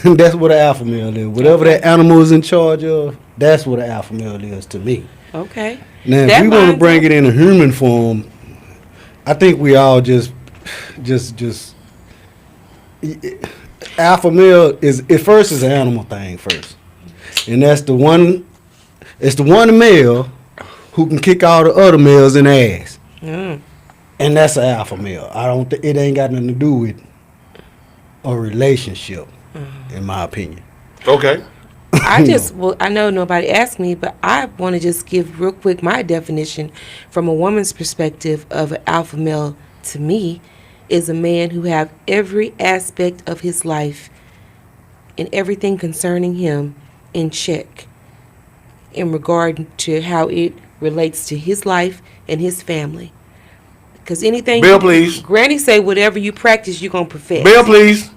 E: That's what an alpha male is. Whatever that animal is in charge of, that's what an alpha male is to me.
D: Okay.
E: Now, if we want to bring it in a human form, I think we all just alpha male is at first is an animal thing first, and that's the one. It's the one male who can kick all the other males in the ass, and that's an alpha male. I don't. It ain't got nothing to do with a relationship. In my opinion.
C: Okay.
D: I know nobody asked me, but I want to just give real quick my definition from a woman's perspective of an alpha male. To me, is a man who have every aspect of his life and everything concerning him in check in regard to how it relates to his life and his family. Because anything,
C: Bill, please.
D: Granny say whatever you practice, you're gonna perfect.
C: Bill, please.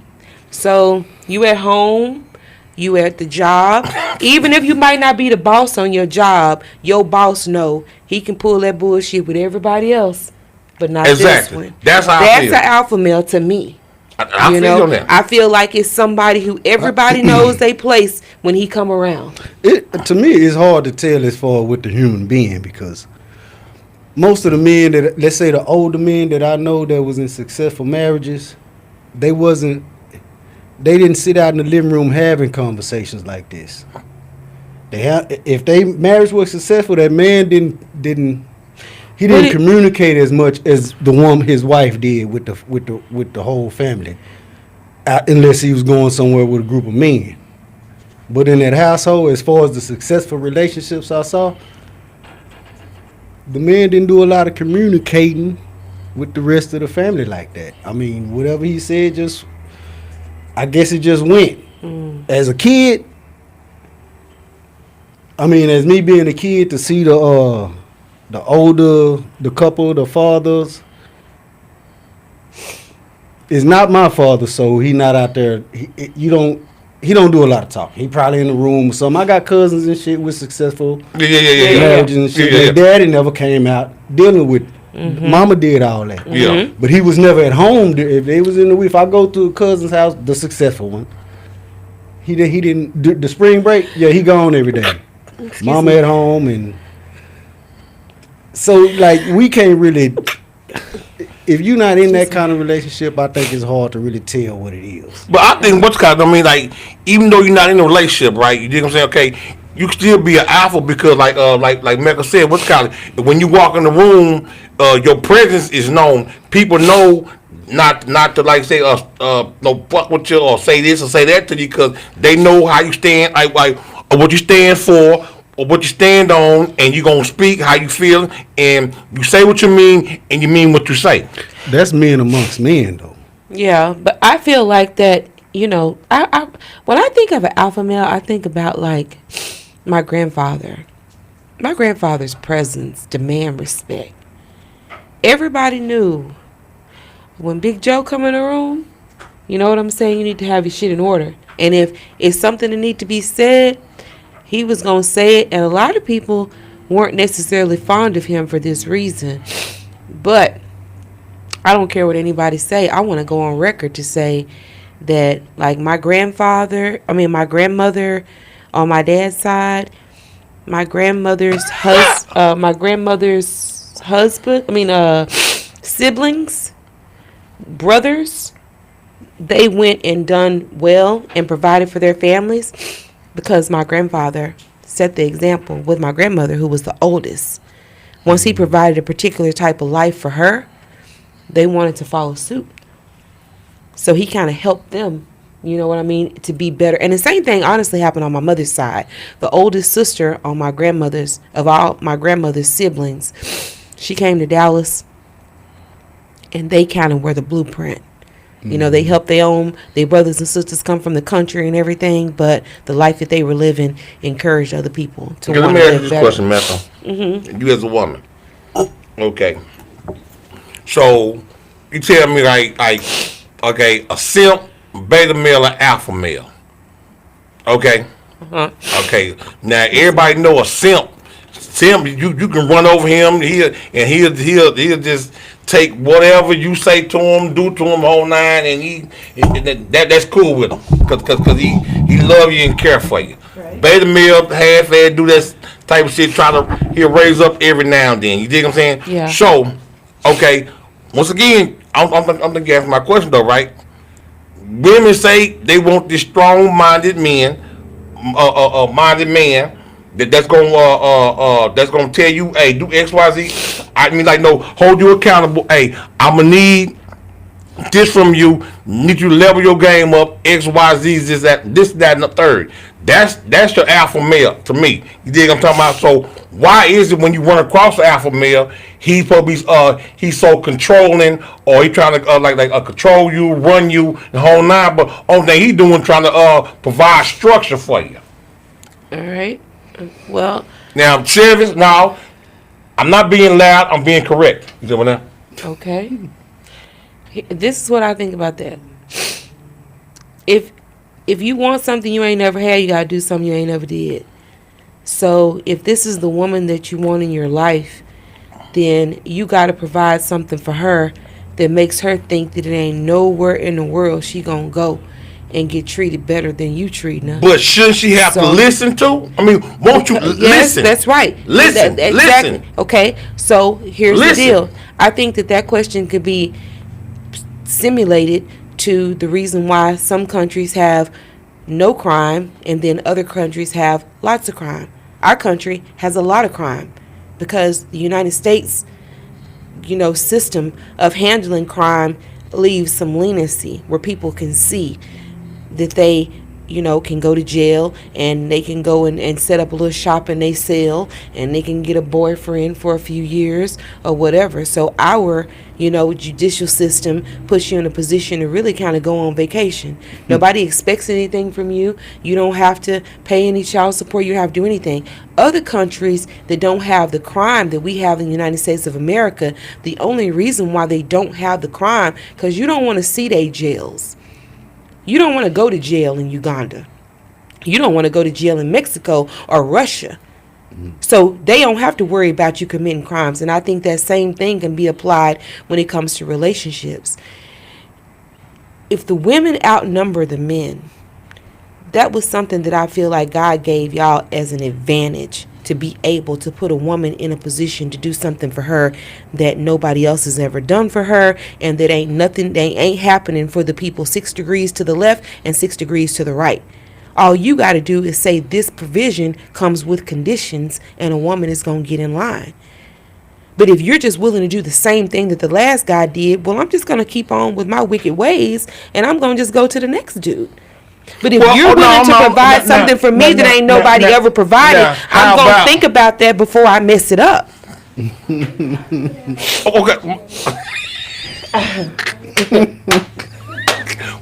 D: So you at home, you at the job. Even if you might not be the boss on your job, your boss know he can pull that bullshit with everybody else, but not this one.
C: That's how I feel.
D: That's an alpha male to me.
C: I
D: You
C: feel you
D: know,
C: on that.
D: I feel like it's somebody who everybody knows they place when he come around.
E: To me, it's hard to tell as far with the human being because most of the men that, let's say the older men that I know that was in successful marriages, they didn't sit out in the living room having conversations like this. If they marriage was successful, that man didn't communicate as much as his wife did with the whole family, unless he was going somewhere with a group of men. But in that household, as far as the successful relationships I saw, the man didn't do a lot of communicating with the rest of the family like that. I mean, whatever he said, I guess it just went. As a kid, as me being a kid, to see the couple, the fathers, is not my father, so he not out there. He don't do a lot of talking. He probably in the room or something. I got cousins and shit with successful marriages and shit. Their daddy never came out dealing with. Mama did all that.
C: Yeah.
E: But he was never at home. If they was in the week, if I go to a cousin's house, the successful one, he didn't do the spring break. Yeah, he gone every day. Mama at home, and so like we can't really. If you're not in that kind of relationship, I think it's hard to really tell what it is.
C: But I think like even though you're not in a relationship, right? You dig what I'm saying? Okay, you can still be an alpha because like Mecca said, when you walk in the room, your presence is known. People know not to like say no fuck with you or say this or say that to you because they know how you stand, like or what you stand for. Or what you stand on, and you gonna speak how you feel, and you say what you mean, and you mean what you say.
E: That's men amongst men, though.
D: Yeah, but I feel like that. You know, I when I think of an alpha male, I think about like my grandfather. My grandfather's presence demand respect. Everybody knew when Big Joe come in the room. You know what I'm saying? You need to have your shit in order, and if it's something that need to be said, he was going to say it, and a lot of people weren't necessarily fond of him for this reason. But I don't care what anybody say. I want to go on record to say that, like, my grandmother on my dad's side, my grandmother's husband, siblings, brothers, they went and done well and provided for their families. Because my grandfather set the example with my grandmother, who was the oldest. Once he provided a particular type of life for her, they wanted to follow suit. So he kind of helped them, you know what I mean, to be better. And the same thing honestly happened on my mother's side. The oldest sister on of all my grandmother's siblings, she came to Dallas, and they kind of were the blueprint. You know, they helped their brothers and sisters come from the country and everything, but the life that they were living encouraged other people to
C: okay,
D: want
C: let
D: to
C: me
D: live
C: ask you
D: better.
C: this question, Mecca. You as a woman. Okay. So, you tell me like okay, a simp, beta male, and alpha male. Okay? Okay. Now, everybody know a simp. Simp, you can run over him, he'll just take whatever you say to him, do to him whole nine, and that's cool with him, cause he love you and care for you. Right. Beta male, half-ass, do that type of shit, he'll raise up every now and then. You dig what I'm saying?
D: Yeah.
C: So, okay, once again, I'm gonna ask my question though, right? Women say they want this strong-minded man, minded man. That's gonna tell you, hey, do X, Y, Z. I mean, like, no, hold you accountable. Hey, I'ma need this from you. Need you to level your game up. X, Y, Z, this, that, and the third. That's your alpha male to me. You dig what I'm talking about? So why is it when you run across the alpha male, he's probably he's so controlling, or he trying to control you, run you, the whole nine? But only thing he doing trying to provide structure for you.
D: All right. Well,
C: now, Travis, now, I'm not being loud, I'm being correct. You see what I'm saying?
D: okay. This is what I think about that. If you want something you ain't never had, you gotta do something you ain't never did. So if this is the woman that you want in your life, then you gotta provide something for her that makes her think that it ain't nowhere in the world she gonna go and get treated better than you treating her.
C: But shouldn't she have to listen to? I mean, won't you
D: Yes,
C: listen?
D: that's right.
C: Listen,
D: Exactly.
C: listen.
D: Okay, so here's
C: Listen.
D: the deal. I think that question could be simulated to the reason why some countries have no crime and then other countries have lots of crime. Our country has a lot of crime because the United States, system of handling crime leaves some leniency where people can see that they can go to jail and they can go and set up a little shop and they sell and they can get a boyfriend for a few years or whatever. So our, judicial system puts you in a position to really kind of go on vacation. Nobody expects anything from you. You don't have to pay any child support. You don't have to do anything. Other countries that don't have the crime that we have in the United States of America, the only reason why they don't have the crime, because you don't want to see their jails. You don't want to go to jail in Uganda. You don't want to go to jail in Mexico or Russia. So they don't have to worry about you committing crimes. And I think that same thing can be applied when it comes to relationships. If the women outnumber the men, that was something that I feel like God gave y'all as an advantage to be able to put a woman in a position to do something for her that nobody else has ever done for her, and that ain't happening for the people 6 degrees to the left and 6 degrees to the right. All you got to do is say this provision comes with conditions and a woman is going to get in line. But if you're just willing to do the same thing that the last guy did, well, I'm just going to keep on with my wicked ways and I'm going to just go to the next dude. But if you're willing to provide something for me that ain't nobody ever provided, I'm going to think about that before I mess it up.
C: Okay.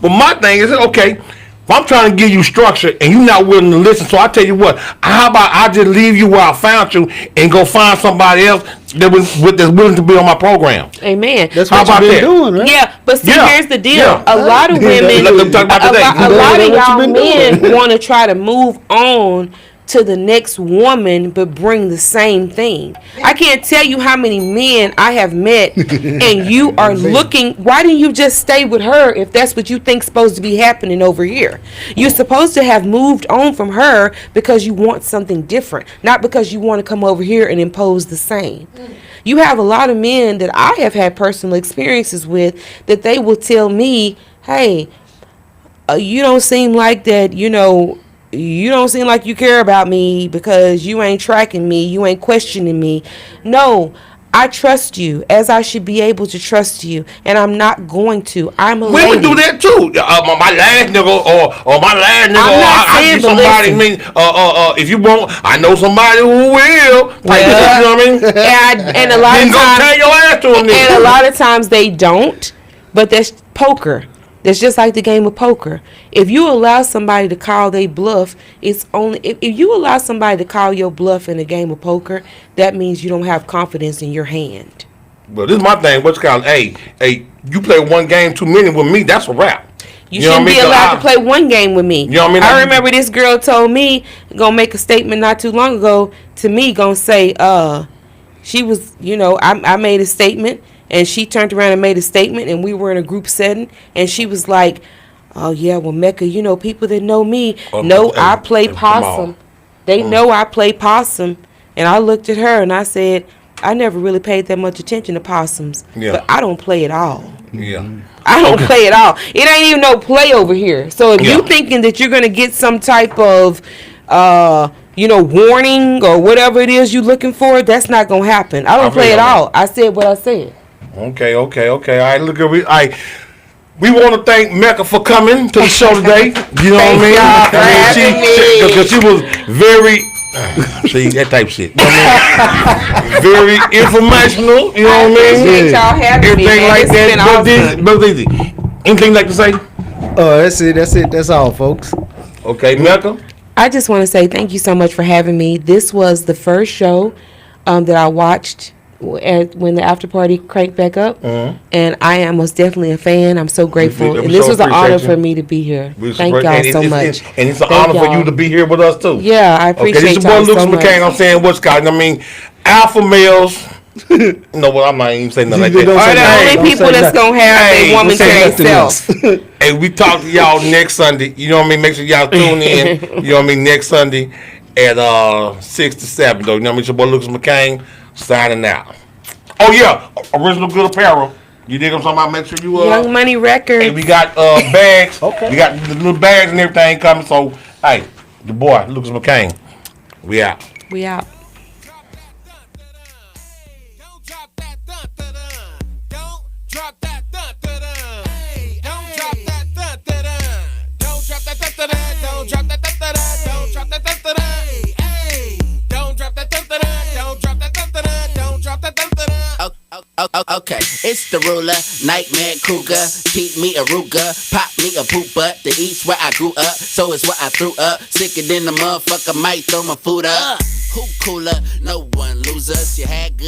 C: Well, my thing is, okay, if I'm trying to give you structure and you're not willing to listen, so I tell you what, how about I just leave you where I found you and go find somebody else that's willing to be on my program?
D: Amen.
E: That's what you've been doing, right?
D: Yeah, but see, here's the deal.
C: Yeah.
D: A lot of women,
C: Let them talk about today.
D: a lot of
E: That's
D: y'all
E: what you been
D: men want to try to move on to the next woman but bring the same thing. I can't tell you how many men I have met and you are looking, why didn't you just stay with her if that's what you think's supposed to be happening over here? You're supposed to have moved on from her because you want something different, not because you want to come over here and impose the same. You have a lot of men that I have had personal experiences with that they will tell me, hey, you don't seem like that, you don't seem like you care about me because you ain't tracking me. You ain't questioning me. No, I trust you as I should be able to trust you. And I'm not going to. I'm a lady.
C: Women do that too. My last nigga or my last nigga.
D: I'm not
C: I
D: saying,
C: get somebody, if you want, I know somebody who will. You know what I mean?
D: And a lot
C: Then
D: of
C: go
D: times,
C: tell your ass to them.
D: and a lot of times they don't. But that's poker. That's just like the game of poker. If you allow somebody to call their bluff, it's only if you allow somebody to call your bluff in a game of poker, that means you don't have confidence in your hand.
C: Well, this is my thing. What's called? Hey, you play one game too many with me. That's a wrap.
D: You shouldn't be allowed to play one game with me.
C: You know what I mean?
D: I remember this girl told me, gonna make a statement not too long ago to me, gonna say, she was, I made a statement. And she turned around and made a statement, and we were in a group setting, and she was like, oh, yeah, well, Mecca, people that know me know I play possum. They know I play possum. And I looked at her, and I said, I never really paid that much attention to possums. Yeah. But I don't play at all.
C: Yeah.
D: I don't play at all. It ain't even no play over here. So if you thinking that you're going to get some type of, warning or whatever it is you're looking for, that's not going to happen. I don't play at all. I said what I said.
C: Okay. All right, look at we want to thank Mecca for coming to the show today. You know what I mean? Because she was very, see that type of shit. You know what I mean? Very informational. You know what I mean?
D: Y'all having me,
C: Anything like that. Brother Easy. Anything like to say?
E: That's it. That's all, folks.
C: Okay, Mecca.
D: I just want to say thank you so much for having me. This was the first show that I watched when the after party cranked back up, and I am most definitely a fan. I'm so grateful, and this was an honor for me to be here. Thank y'all so much.
C: And it's an honor for you to be here with us too.
D: Yeah, I appreciate
C: this is your boy
D: y'all
C: Lucas
D: so much.
C: McCain. I'm saying what's called. I mean, alpha males No, well, I'm not even saying nothing like
E: You
C: that.
E: don't
D: Are
E: say
D: the
E: nothing.
D: only
E: Don't
D: people
E: say
D: that's
E: nothing.
D: gonna have
C: Hey,
D: a woman to
E: Don't say nothing
D: themselves.
E: else.
C: Hey, we talk to y'all next Sunday. You know what I mean? Make sure y'all tune in. You know what I mean? Next Sunday at 6 to 7, though. You know what I mean? It's your boy Lucas McCain signing out. Oh, yeah. Original Good Apparel. You dig what I'm talking about? Make sure you
D: Young Money Records.
C: Hey, we got bags.
E: Okay.
C: We got the little bags and everything coming. So, hey, the boy, Lucas McCain. We out.
D: We out.
B: Don't drop that dun dun dun. Don't drop that dun dun dun. Don't drop that dun dun dun. Don't drop that dun dun dun. Don't drop that dun dun dun. Don't drop that dun dun dun. Don't drop that dun dun dun. Don't drop that dun dun dun. Don't drop that dun dun dun.
A: Okay, it's the ruler, nightmare cougar. Keep me a Ruger, pop me a pooper. The east where I grew up, so it's what I threw up. Sicker than the motherfucker, might throw my food up. Who cooler? No one losers. You had good.